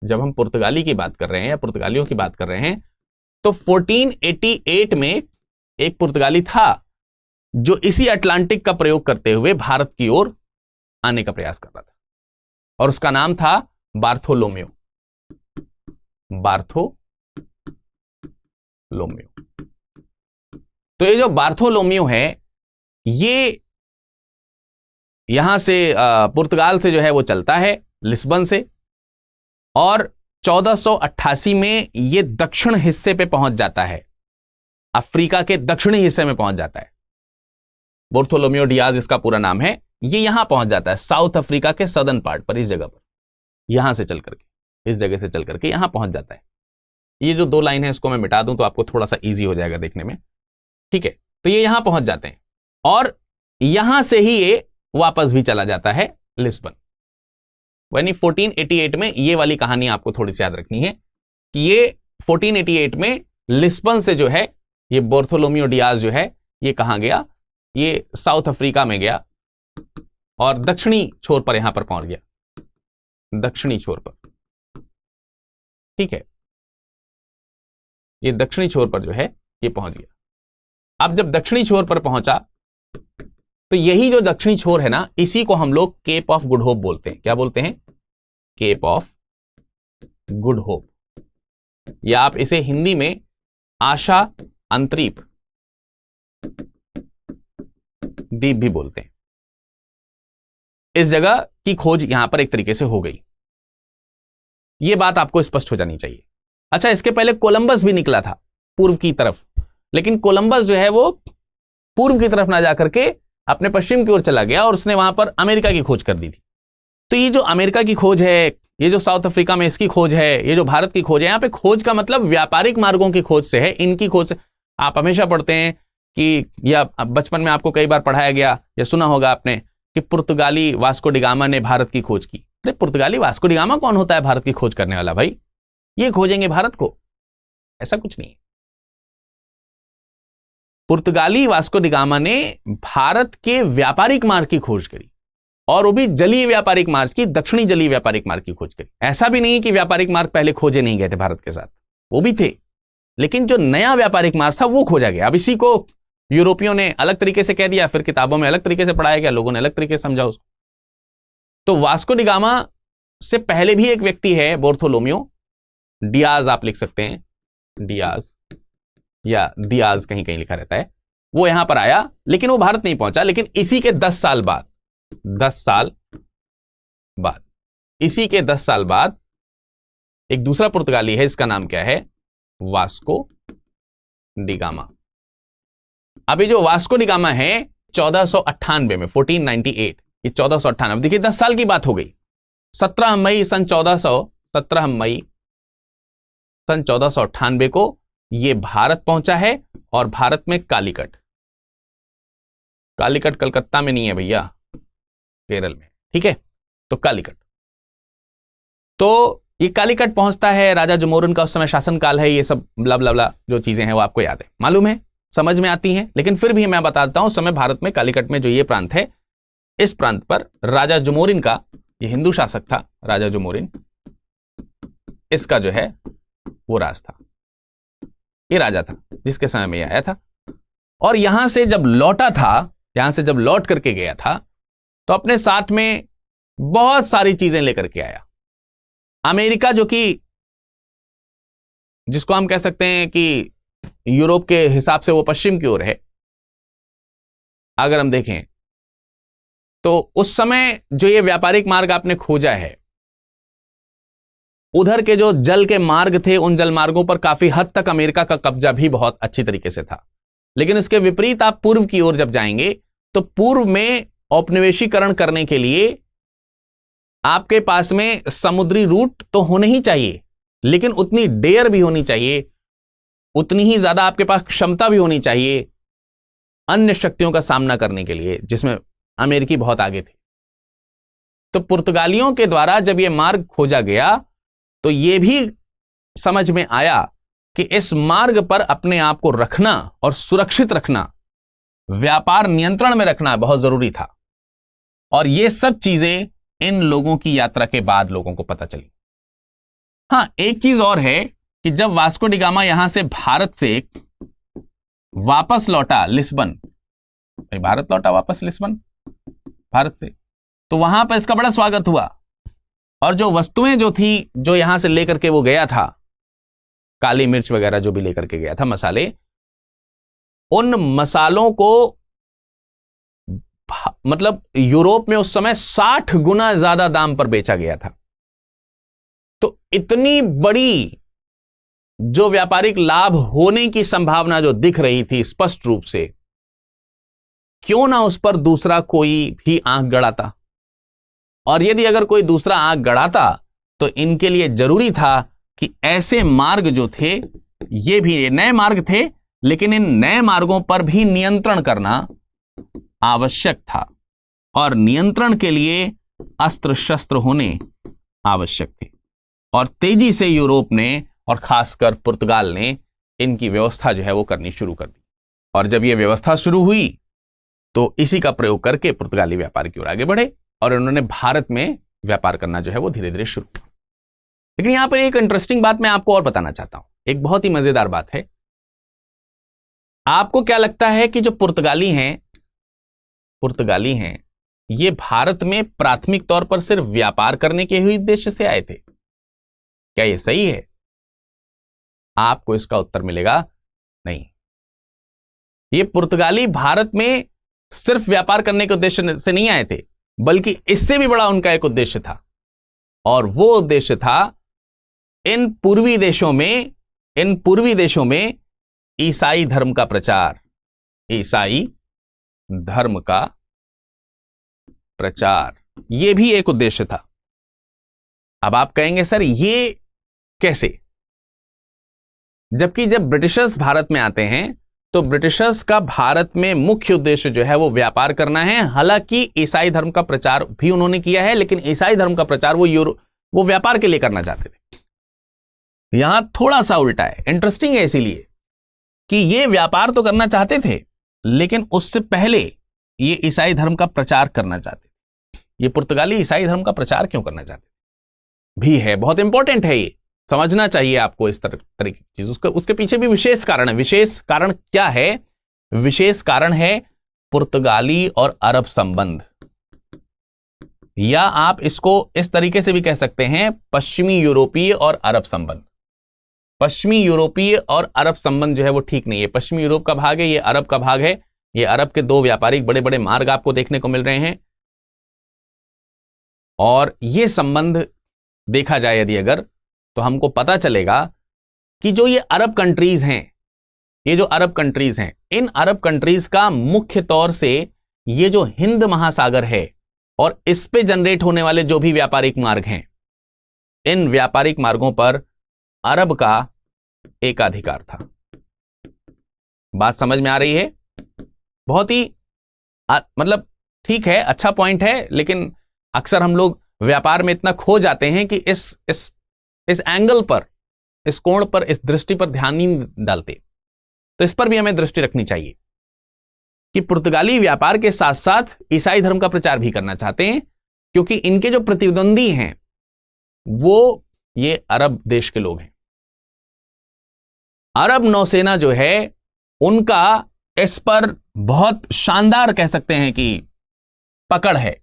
जब हम पुर्तगाली की बात कर रहे हैं या पुर्तगालियों की बात कर रहे हैं, तो 1488 में एक पुर्तगाली था जो इसी अटलांटिक का प्रयोग करते हुए भारत की ओर आने का प्रयास कर रहा था, और उसका नाम था बार्थोलोम्यो। बार्थोलोम्यो। तो ये जो बार्थोलोम्यो है, ये यहां से पुर्तगाल से जो है वो चलता है लिस्बन से, और 1488 में ये दक्षिण हिस्से पे पहुंच जाता है, अफ्रीका के दक्षिणी हिस्से में पहुंच जाता है। बार्थोलोम्यो डियाज इसका पूरा नाम है। ये यहां पहुंच जाता है साउथ अफ्रीका के सदर्न पार्ट पर, इस जगह पर, यहां से चल करके, इस जगह से चल करके यहां पहुंच जाता है। ये जो 2 लाइन है इसको मैं मिटा दूं तो आपको थोड़ा सा इजी हो जाएगा देखने में, ठीक है। तो ये यहां पहुंच जाते हैं और यहां से ही ये वापस भी चला जाता है लिस्बन। यानी 1488 में, ये वाली कहानी आपको थोड़ी सी याद रखनी है कि ये 1488 में लिस्बन से जो है ये बार्थोलोम्यो डियाज जो है ये कहां गया, ये साउथ अफ्रीका में गया और दक्षिणी छोर पर यहां पर पहुंच गया, दक्षिणी छोर पर, ठीक है। ये दक्षिणी छोर पर जो है ये पहुंच गया। अब जब दक्षिणी छोर पर पहुंचा तो यही जो दक्षिणी छोर है ना, इसी को हम लोग केप ऑफ गुड होप बोलते हैं। क्या बोलते हैं? केप ऑफ गुड होप, या आप इसे हिंदी में आशा अंतरीप द्वीप भी बोलते हैं। इस जगह की खोज यहां पर एक तरीके से हो गई, यह बात आपको स्पष्ट हो जानी चाहिए। अच्छा, इसके पहले कोलंबस भी निकला था पूर्व की तरफ, लेकिन कोलंबस जो है वो पूर्व की तरफ ना जाकर के अपने पश्चिम की ओर चला गया और उसने वहां पर अमेरिका की खोज कर दी थी। तो ये जो अमेरिका की खोज है, ये जो साउथ अफ्रीका में इसकी खोज है, ये जो भारत की खोज है, यहां पे खोज का मतलब व्यापारिक मार्गों की खोज से है, इनकी खोज से। आप हमेशा पढ़ते हैं कि, या बचपन में आपको कई बार पढ़ाया गया या सुना होगा आपने कि पुर्तगाली वास्को डिगामा ने भारत की खोज की। अरे पुर्तगाली वास्को डिगामा कौन होता है भारत की खोज करने वाला? भाई ये खोजेंगे भारत को? ऐसा कुछ नहीं है। पुर्तगाली वास्को डिगामा ने भारत के व्यापारिक मार्ग की खोज करी, और वो भी जलीय व्यापारिक मार्ग की, दक्षिणी जलीय व्यापारिक मार्ग की खोज करी। ऐसा भी नहीं कि व्यापारिक मार्ग पहले खोजे नहीं गए थे भारत के साथ, वो भी थे, लेकिन जो नया व्यापारिक मार्ग था वो खोजा गया। अब इसी को यूरोपियों ने अलग तरीके से कह दिया, फिर किताबों में अलग तरीके से पढ़ाया गया, लोगों ने अलग तरीके से समझा उसको। तो वास्को डिगामा से पहले भी एक व्यक्ति है, बार्थोलोम्यो डियाज, आप लिख सकते हैं डियाज या दियाज, कहीं कहीं लिखा रहता है। वो यहां पर आया, लेकिन वो भारत नहीं पहुंचा। लेकिन इसी के 10 साल बाद, 10 साल बाद, इसी के 10 साल बाद एक दूसरा पुर्तगाली है, इसका नाम क्या है? Vasco da Gama. अभी जो वास्को डिगामा है 1498 में, 1498, ये 1498, देखिए 10 साल की बात हो गई। 17 मई सन 1498 को ये भारत पहुंचा है, और भारत में कालीकट, कालीकट कलकत्ता में नहीं है भैया, केरल में, ठीक है। तो कालीकट, तो ये कालीकट पहुंचता है, राजा जमोरिन का उस समय शासनकाल है, ये सब ब्ला ब्ला ब्ला जो चीजें हैं वो आपको याद है, मालूम है, समझ में आती हैं। लेकिन फिर भी मैं बताता हूं, उस समय भारत में कालीकट में जो ये प्रांत है, इस प्रांत पर राजा जमोरिन का, ये हिंदू शासक था राजा जमोरिन, इसका जो है वो राज था। ये राजा था जिसके समय में ये आया था, और यहां से जब लौटा था, यहां से जब लौट करके गया था, तो अपने साथ में बहुत सारी चीजें लेकर के आया। अमेरिका, जो कि जिसको हम कह सकते हैं कि यूरोप के हिसाब से वो पश्चिम की ओर है, अगर हम देखें तो उस समय जो ये व्यापारिक मार्ग आपने खोजा है, उधर के जो जल के मार्ग थे, उन जल मार्गों पर काफी हद तक अमेरिका का कब्जा भी बहुत अच्छी तरीके से था। लेकिन इसके विपरीत आप पूर्व की ओर जब जाएंगे, तो पूर्व में औपनिवेशीकरण करने के लिए आपके पास में समुद्री रूट तो होने ही चाहिए, लेकिन उतनी डेयर भी होनी चाहिए, उतनी ही ज्यादा आपके पास क्षमता भी होनी चाहिए अन्य शक्तियों का सामना करने के लिए, जिसमें अमेरिकी बहुत आगे थे। तो पुर्तगालियों के द्वारा जब यह मार्ग खोजा गया, तो यह भी समझ में आया कि इस मार्ग पर अपने आप को रखना और सुरक्षित रखना, व्यापार नियंत्रण में रखना बहुत जरूरी था। और यह सब चीजें इन लोगों की यात्रा के बाद लोगों को पता चली। हां, एक चीज और है कि जब वास्को डिगामा यहां से भारत से वापस लौटा लिस्बन, भाई भारत लौटा वापस लिस्बन भारत से, तो वहां पर इसका बड़ा स्वागत हुआ। और जो वस्तुएं जो थी, जो यहां से लेकर के वो गया था, काली मिर्च वगैरह जो भी लेकर के गया था, मसाले, उन मसालों को मतलब यूरोप में उस समय 60 गुना ज्यादा दाम पर बेचा गया था। तो इतनी बड़ी जो व्यापारिक लाभ होने की संभावना जो दिख रही थी स्पष्ट रूप से, क्यों ना उस पर दूसरा कोई भी आंख गड़ाता। और यदि अगर कोई दूसरा आंख गड़ाता तो इनके लिए जरूरी था कि ऐसे मार्ग जो थे, ये भी नए मार्ग थे, लेकिन इन नए मार्गों पर भी नियंत्रण करना आवश्यक था। और नियंत्रण के लिए अस्त्र शस्त्र होने आवश्यक थे। और तेजी से यूरोप ने और खासकर पुर्तगाल ने इनकी व्यवस्था जो है वो करनी शुरू कर दी। और जब ये व्यवस्था शुरू हुई तो इसी का प्रयोग करके पुर्तगाली व्यापार की ओर आगे बढ़े और उन्होंने भारत में व्यापार करना जो है वो धीरे धीरे शुरू किया। लेकिन यहां पर एक इंटरेस्टिंग बात मैं आपको और बताना चाहता हूं, एक बहुत ही मजेदार बात है। आपको क्या लगता है कि जो पुर्तगाली हैं ये भारत में प्राथमिक तौर पर सिर्फ व्यापार करने के ही उद्देश्य से आए थे? क्या ये सही है? आपको इसका उत्तर मिलेगा नहीं। ये पुर्तगाली भारत में सिर्फ व्यापार करने के उद्देश्य से नहीं आए थे, बल्कि इससे भी बड़ा उनका एक उद्देश्य था। और वो उद्देश्य था इन पूर्वी देशों में ईसाई धर्म का प्रचार, ईसाई धर्म का प्रचार, यह भी एक उद्देश्य था। अब आप कहेंगे सर ये कैसे? जबकि जब ब्रिटिशर्स भारत में आते हैं तो ब्रिटिशर्स का भारत में मुख्य उद्देश्य जो है वो व्यापार करना है। हालांकि ईसाई धर्म का प्रचार भी उन्होंने किया है, लेकिन ईसाई धर्म का प्रचार वो व्यापार के लिए करना चाहते थे। यहां थोड़ा सा उल्टा है। इंटरेस्टिंग है इसीलिए कि ये व्यापार तो करना चाहते थे, लेकिन उससे पहले ये ईसाई धर्म का प्रचार करना चाहते थे। ये पुर्तगाली ईसाई धर्म का प्रचार क्यों करना चाहते भी है, बहुत इंपॉर्टेंट है, ये समझना चाहिए आपको इस तरह की चीज। उसके पीछे भी विशेष कारण है। विशेष कारण क्या है? विशेष कारण है पुर्तगाली और अरब संबंध, या आप इसको इस तरीके से भी कह सकते हैं पश्चिमी यूरोपीय और अरब संबंध। पश्चिमी यूरोपीय और अरब संबंध जो है वो ठीक नहीं है। पश्चिमी यूरोप का भाग है, ये अरब का भाग है। ये अरब के दो व्यापारिक बड़े बड़े मार्ग आपको देखने को मिल रहे हैं। और ये संबंध देखा जाए यदि अगर, तो हमको पता चलेगा कि जो ये अरब कंट्रीज हैं, ये जो अरब कंट्रीज हैं, इन अरब कंट्रीज का मुख्य तौर से ये जो हिंद महासागर है और इस पे जनरेट होने वाले जो भी व्यापारिक मार्ग हैं, इन व्यापारिक मार्गों पर अरब का एकाधिकार था। बात समझ में आ रही है? बहुत ही मतलब ठीक है, अच्छा पॉइंट है, लेकिन अक्सर हम लोग व्यापार में इतना खो जाते हैं कि इस एंगल पर, इस कोण पर, इस दृष्टि पर ध्यान नहीं डालते। तो इस पर भी हमें दृष्टि रखनी चाहिए कि पुर्तगाली व्यापार के साथ साथ ईसाई धर्म का प्रचार भी करना चाहते हैं, क्योंकि इनके जो प्रतिद्वंदी हैं वो ये अरब देश के लोग हैं। अरब नौसेना जो है उनका इस पर बहुत शानदार कह सकते हैं कि पकड़ है।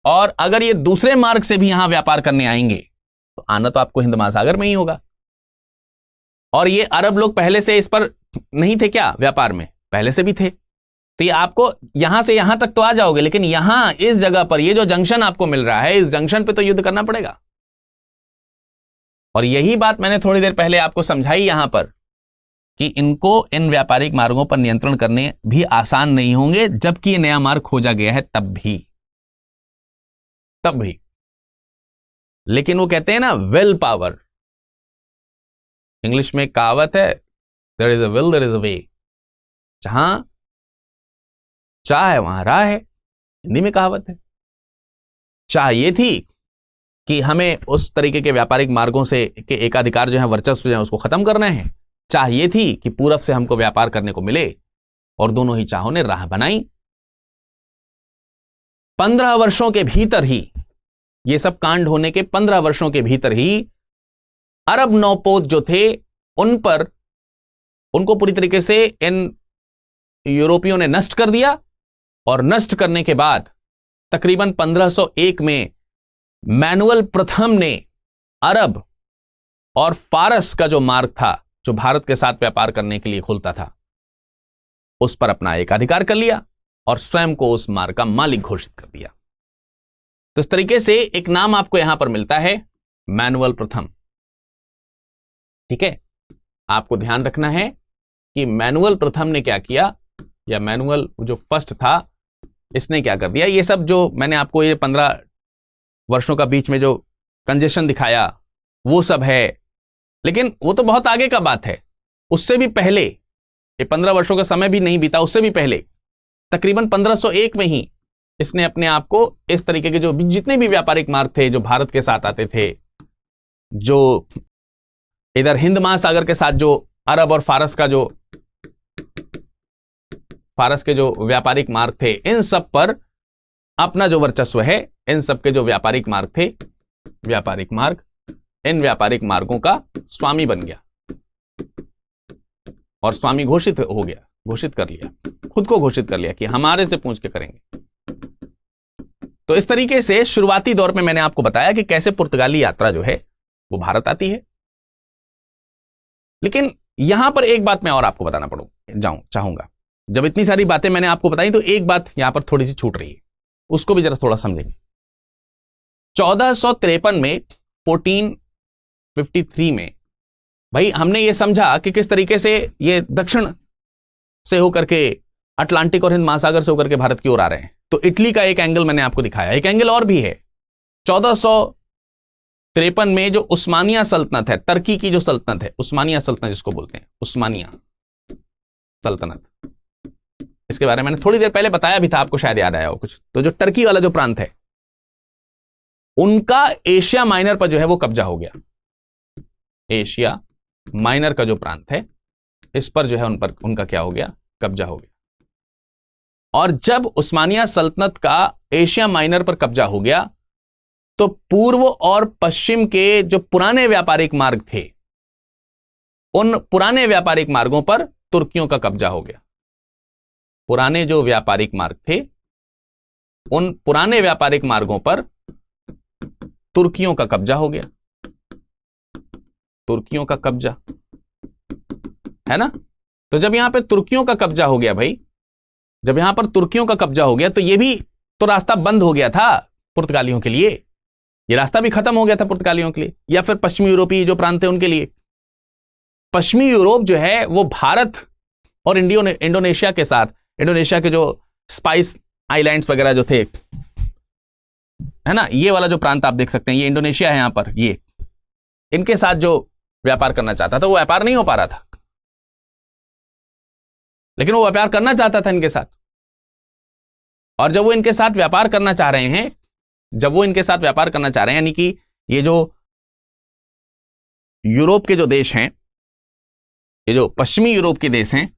और अगर ये दूसरे मार्ग से भी यहां व्यापार करने आएंगे तो आना तो आपको हिंद महासागर में ही होगा। और ये अरब लोग पहले से इस पर नहीं थे क्या? व्यापार में पहले से भी थे। तो ये आपको यहां से यहां तक तो आ जाओगे, लेकिन यहां इस जगह पर ये जो जंक्शन आपको मिल रहा है, इस जंक्शन पे तो युद्ध करना पड़ेगा। और यही बात मैंने थोड़ी देर पहले आपको समझाई यहां पर कि इनको इन व्यापारिक मार्गों पर नियंत्रण करने भी आसान नहीं होंगे, जबकि ये नया मार्ग खोजा गया है तब भी। लेकिन वो कहते हैं ना, विल पावर, इंग्लिश में कहावत है, there is a will there is a way. जहां चाह है वहां राह है, हिंदी में कहावत है। चाह ये थी कि हमें उस तरीके के व्यापारिक मार्गों से के एकाधिकार जो है, वर्चस्व जो है, उसको खत्म करना है। चाह ये थी कि पूरब से हमको व्यापार करने को मिले, और दोनों ही चाहों ने राह बनाई। 15 वर्षों के भीतर ही, ये सब कांड होने के 15 वर्षों के भीतर ही अरब नौपोत जो थे उनको पूरी तरीके से इन यूरोपियों ने नष्ट कर दिया। और नष्ट करने के बाद तकरीबन 1501 में मैनुअल प्रथम ने अरब और फारस का जो मार्ग था, जो भारत के साथ व्यापार करने के लिए खुलता था, उस पर अपना एक अधिकार कर लिया और स्वयं को उस मार्ग का मालिक घोषित कर दिया। तो इस तरीके से एक नाम आपको यहां पर मिलता है, मैनुअल प्रथम। ठीक है, आपको ध्यान रखना है कि मैनुअल प्रथम ने क्या किया, या मैनुअल जो फर्स्ट था इसने क्या कर दिया। ये सब जो मैंने आपको ये 15 वर्षों का बीच में जो कंजेशन दिखाया वो सब है, लेकिन वो तो बहुत आगे का बात है। उससे भी पहले, ये 15 वर्षों का समय भी नहीं बीता, उससे भी पहले तकरीबन 1501 में ही इसने अपने आप को इस तरीके के जो जितने भी व्यापारिक मार्ग थे जो भारत के साथ आते थे, जो इधर हिंद महासागर के साथ जो अरब और फारस के जो व्यापारिक मार्ग थे, इन सब पर अपना जो वर्चस्व है, इन सब के जो व्यापारिक मार्ग थे, इन व्यापारिक मार्गों का स्वामी बन गया और स्वामी घोषित हो गया, घोषित कर लिया, खुद को घोषित कर लिया कि हमारे से पूछ के करेंगे। तो इस तरीके से शुरुआती दौर में मैंने आपको बताया कि कैसे पुर्तगाली यात्रा जो है वो भारत आती है। लेकिन यहां पर एक बात मैं और आपको बताना चाहूंगा। जब इतनी सारी बातें मैंने आपको बताई तो एक बात यहां पर थोड़ी सी छूट रही है, उसको भी जरा थोड़ा समझेंगे। 1453 में 1453 में भाई हमने ये समझा कि किस तरीके से ये दक्षिण से होकर के अटलांटिक और हिंद महासागर से होकर के भारत की ओर आ रहे हैं। तो इटली का एक एंगल मैंने आपको दिखाया, एक एंगल और भी है। 1453 में जो उस्मानिया सल्तनत है, तुर्की की जो सल्तनत है, उस्मानिया सल्तनत जिसको बोलते हैं, उस्मानिया सल्तनत, इसके बारे में मैंने थोड़ी देर पहले बताया भी था, आपको शायद याद आया हो कुछ। तो जो तुर्की वाला जो प्रांत है, उनका एशिया माइनर पर जो है वो कब्जा हो गया। एशिया माइनर का जो प्रांत है, इस पर जो है उनका क्या हो गया, कब्जा हो गया। और जब उस्मानिया सल्तनत का एशिया माइनर पर कब्जा हो गया, तो पूर्व और पश्चिम के जो पुराने व्यापारिक मार्ग थे, उन पुराने व्यापारिक मार्गों पर तुर्कियों का कब्जा हो गया। पुराने जो व्यापारिक मार्ग थे, उन पुराने व्यापारिक मार्गों पर तुर्कियों का कब्जा हो गया। तुर्कियों का कब्जा है ना। तो जब यहां पे तुर्कियों का कब्जा हो गया भाई, जब यहां पर तुर्कियों का कब्जा हो गया, तो ये भी तो रास्ता बंद हो गया था पुर्तगालियों के लिए। ये रास्ता भी खत्म हो गया था पुर्तगालियों के लिए, या फिर पश्चिमी यूरोपीय जो प्रांत थे उनके लिए। पश्चिमी यूरोप जो है वो भारत और इंडोनेशिया के साथ, इंडोनेशिया के जो स्पाइस आइलैंड्स वगैरह जो थे, है ना, ये वाला जो प्रांत आप देख सकते हैं, ये इंडोनेशिया है यहां पर, ये इनके साथ जो व्यापार करना चाहता था वो व्यापार नहीं हो पा रहा था, लेकिन वो व्यापार करना चाहता था इनके साथ। और जब वो इनके साथ व्यापार करना चाह रहे हैं, यानी कि ये जो यूरोप के जो देश हैं, ये जो पश्चिमी यूरोप के देश हैं,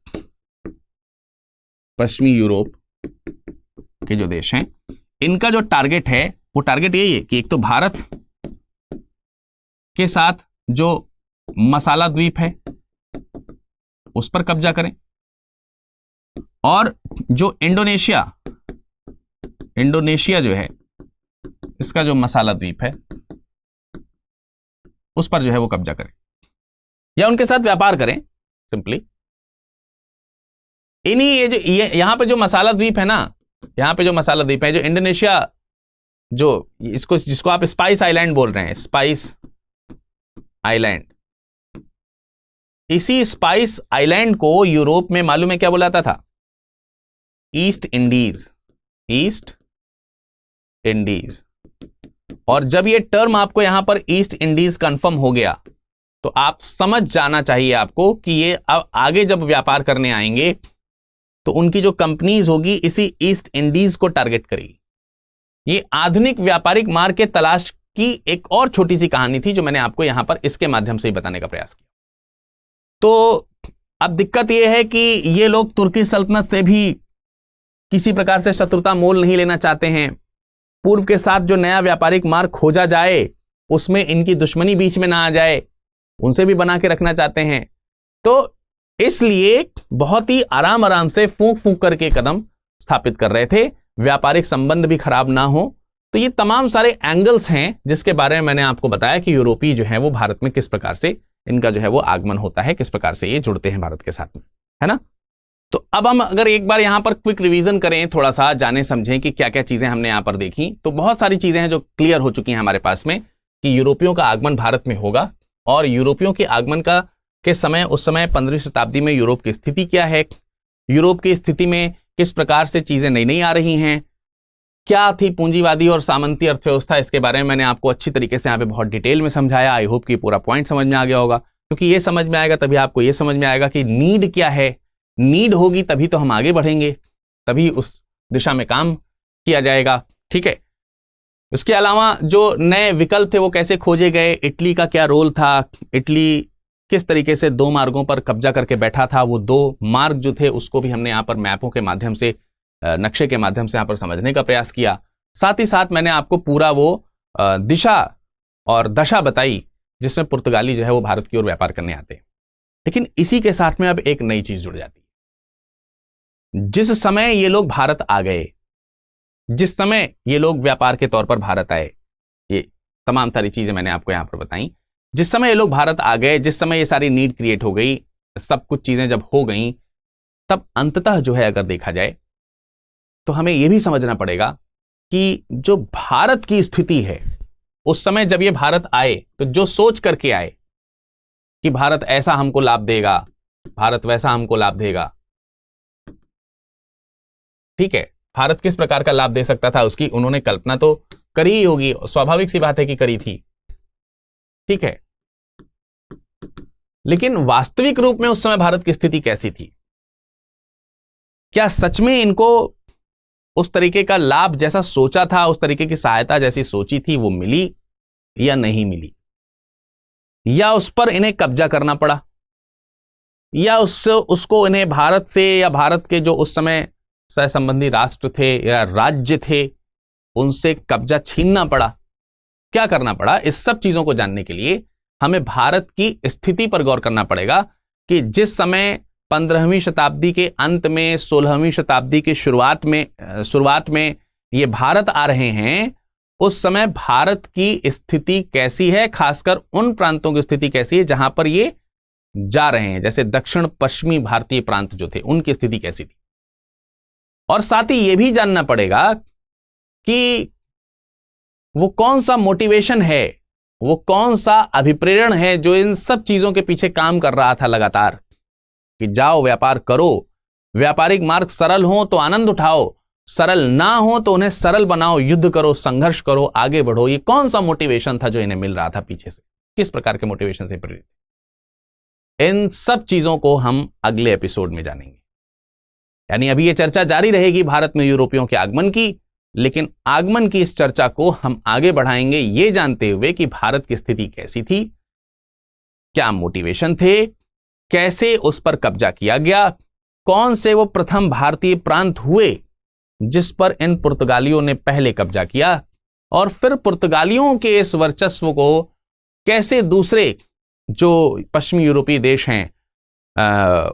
पश्चिमी यूरोप के जो देश हैं, इनका जो टारगेट है वो टारगेट यही है कि एक तो भारत के साथ जो मसाला द्वीप है उस पर कब्जा करें, और जो इंडोनेशिया जो है, इसका जो मसाला द्वीप है उस पर जो है वो कब्जा करें, या उनके साथ व्यापार करें सिंपली। इन्हीं ये यहां पे जो मसाला द्वीप है ना, यहां पे जो मसाला द्वीप है, जो इंडोनेशिया, जो जिसको आप स्पाइस आइलैंड बोल रहे हैं, स्पाइस आइलैंड, इसी स्पाइस आइलैंड को यूरोप में मालूम है क्या बुलाता था, ईस्ट इंडीज, ईस्ट इंडीज। और जब ये टर्म आपको यहां पर ईस्ट इंडीज कंफर्म हो गया, तो आप समझ जाना चाहिए आपको कि ये अब आगे जब व्यापार करने आएंगे तो उनकी जो कंपनीज होगी इसी ईस्ट इंडीज को टारगेट करेगी। ये आधुनिक व्यापारिक मार्ग के तलाश की एक और छोटी सी कहानी थी जो मैंने आपको यहां पर इसके माध्यम से ही बताने का प्रयास किया। तो अब दिक्कत यह है कि ये लोग तुर्की सल्तनत से भी किसी प्रकार से शत्रुता मोल नहीं लेना चाहते हैं। पूर्व के साथ जो नया व्यापारिक मार्ग खोजा जाए उसमें इनकी दुश्मनी बीच में ना आ जाए, उनसे भी बना के रखना चाहते हैं। तो इसलिए बहुत ही आराम से फूंक फूंक करके कदम स्थापित कर रहे थे, व्यापारिक संबंध भी खराब ना हो। तो ये तमाम सारे एंगल्स हैं जिसके बारे में मैंने आपको बताया कि यूरोपीय जो है वो भारत में किस प्रकार से इनका जो है वो आगमन होता है, किस प्रकार से ये जुड़ते हैं भारत के साथ में, है ना। तो अब हम अगर एक बार यहां पर क्विक रिवीजन करें, थोड़ा सा जाने समझें कि क्या क्या चीजें हमने यहां पर देखी, तो बहुत सारी चीजें हैं जो क्लियर हो चुकी हैं हमारे पास में कि यूरोपियों का आगमन भारत में होगा। और यूरोपियों के आगमन का के समय, उस समय 15वीं शताब्दी में यूरोप की स्थिति क्या है, यूरोप की स्थिति में किस प्रकार से चीजें नई नई आ रही हैं, क्या थी पूंजीवादी और सामंती अर्थव्यवस्था, इसके बारे में मैंने आपको अच्छी तरीके से यहाँ पे बहुत डिटेल में समझाया। आई होप कि पूरा पॉइंट समझ में आ गया होगा, क्योंकि ये समझ में आएगा तभी आपको ये समझ में आएगा कि नीड क्या है। नीड होगी तभी तो हम आगे बढ़ेंगे, तभी उस दिशा में काम किया जाएगा, ठीक है। इसके अलावा जो नए विकल्प थे वो कैसे खोजे गए, इटली का क्या रोल था, इटली किस तरीके से 2 मार्गों पर कब्जा करके बैठा था, वो 2 मार्ग जो थे उसको भी हमने यहाँ पर मैपों के माध्यम से, नक्शे के माध्यम से यहाँ पर समझने का प्रयास किया। साथ ही साथ मैंने आपको पूरा वो दिशा और दशा बताई जिसमें पुर्तगाली जो है वो भारत की ओर व्यापार करने आते हैं। लेकिन इसी के साथ में अब एक नई चीज जुड़ जाती है। जिस समय ये लोग भारत आ गए, जिस समय ये लोग व्यापार के तौर पर भारत आए, ये तमाम सारी चीजें मैंने आपको यहां पर बताई। जिस समय ये लोग भारत आ गए, जिस समय ये सारी नीड क्रिएट हो गई, सब कुछ चीजें जब हो गई, तब अंततः जो है अगर देखा जाए तो हमें यह भी समझना पड़ेगा कि जो भारत की स्थिति है उस समय जब ये भारत आए तो जो सोच करके आए कि भारत ऐसा हमको लाभ देगा, भारत वैसा हमको लाभ देगा, ठीक है, भारत किस प्रकार का लाभ दे सकता था उसकी उन्होंने कल्पना तो करी ही होगी, स्वाभाविक सी बात है कि करी थी, ठीक है। लेकिन वास्तविक रूप में उस समय भारत की स्थिति कैसी थी? क्या सच में इनको उस तरीके का लाभ जैसा सोचा था, उस तरीके की सहायता जैसी सोची थी वो मिली या नहीं मिली, या उस पर इन्हें कब्जा करना पड़ा, या उसको इन्हें भारत से या भारत के जो उस समय सह संबंधी राष्ट्र थे या राज्य थे उनसे कब्जा छीनना पड़ा, क्या करना पड़ा? इस सब चीजों को जानने के लिए हमें भारत की स्थिति पर गौर करना पड़ेगा कि जिस समय 15वीं शताब्दी के अंत में, 16वीं शताब्दी की शुरुआत में ये भारत आ रहे हैं, उस समय भारत की स्थिति कैसी है, खासकर उन प्रांतों की स्थिति कैसी है जहां पर ये जा रहे हैं, जैसे दक्षिण पश्चिमी भारतीय प्रांत जो थे उनकी स्थिति कैसी थी। और साथ ही यह भी जानना पड़ेगा कि वो कौन सा मोटिवेशन है, वो कौन सा अभिप्रेरण है जो इन सब चीजों के पीछे काम कर रहा था लगातार, कि जाओ व्यापार करो, व्यापारिक मार्ग सरल हो तो आनंद उठाओ, सरल ना हो तो उन्हें सरल बनाओ, युद्ध करो, संघर्ष करो, आगे बढ़ो। ये कौन सा मोटिवेशन था जो इन्हें मिल रहा था पीछे से, किस प्रकार के मोटिवेशन से प्रेरित? इन सब चीजों को हम अगले एपिसोड में जानेंगे। यानी अभी ये चर्चा जारी रहेगी भारत में यूरोपियों के आगमन की, लेकिन आगमन की इस चर्चा को हम आगे बढ़ाएंगे ये जानते हुए कि भारत की स्थिति कैसी थी, क्या मोटिवेशन थे, कैसे उस पर कब्जा किया गया, कौन से वो प्रथम भारतीय प्रांत हुए जिस पर इन पुर्तगालियों ने पहले कब्जा किया, और फिर पुर्तगालियों के इस वर्चस्व को कैसे दूसरे जो पश्चिमी यूरोपीय देश हैं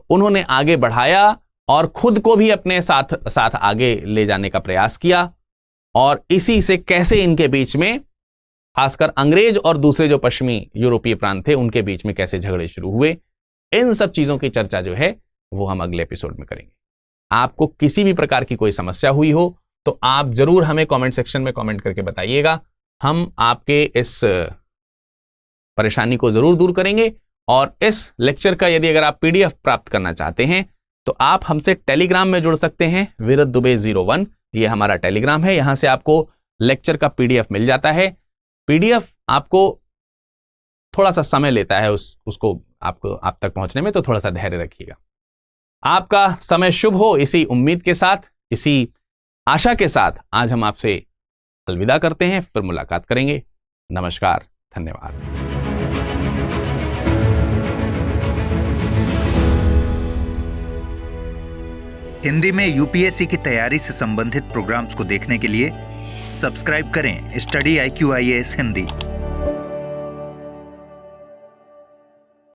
उन्होंने आगे बढ़ाया और खुद को भी अपने साथ आगे ले जाने का प्रयास किया, और इसी से कैसे इनके बीच में, खासकर अंग्रेज और दूसरे जो पश्चिमी यूरोपीय प्रांत थे उनके बीच में कैसे झगड़े शुरू हुए। इन सब चीजों की चर्चा जो है वो हम अगले एपिसोड में करेंगे। आपको किसी भी प्रकार की कोई समस्या हुई हो तो आप जरूर हमें कमेंट सेक्शन में कमेंट करके बताइएगा, हम आपके इस परेशानी को जरूर दूर करेंगे। और इस लेक्चर का यदि अगर आप पीडीएफ प्राप्त करना चाहते हैं तो आप हमसे टेलीग्राम में जुड़ सकते हैं, वीरत दुबे 01, ये हमारा टेलीग्राम है। यहां से आपको लेक्चर का पीडीएफ मिल जाता है। पीडीएफ आपको थोड़ा सा समय लेता है उसको आप तक पहुंचने में, तो थोड़ा सा धैर्य रखिएगा। आपका समय शुभ हो, इसी उम्मीद के साथ, इसी आशा के साथ आज हम आपसे अलविदा करते हैं, फिर मुलाकात करेंगे। नमस्कार, धन्यवाद। हिंदी में यूपीएससी की तैयारी से संबंधित प्रोग्राम्स को देखने के लिए सब्सक्राइब करें स्टडी IQ IAS हिंदी।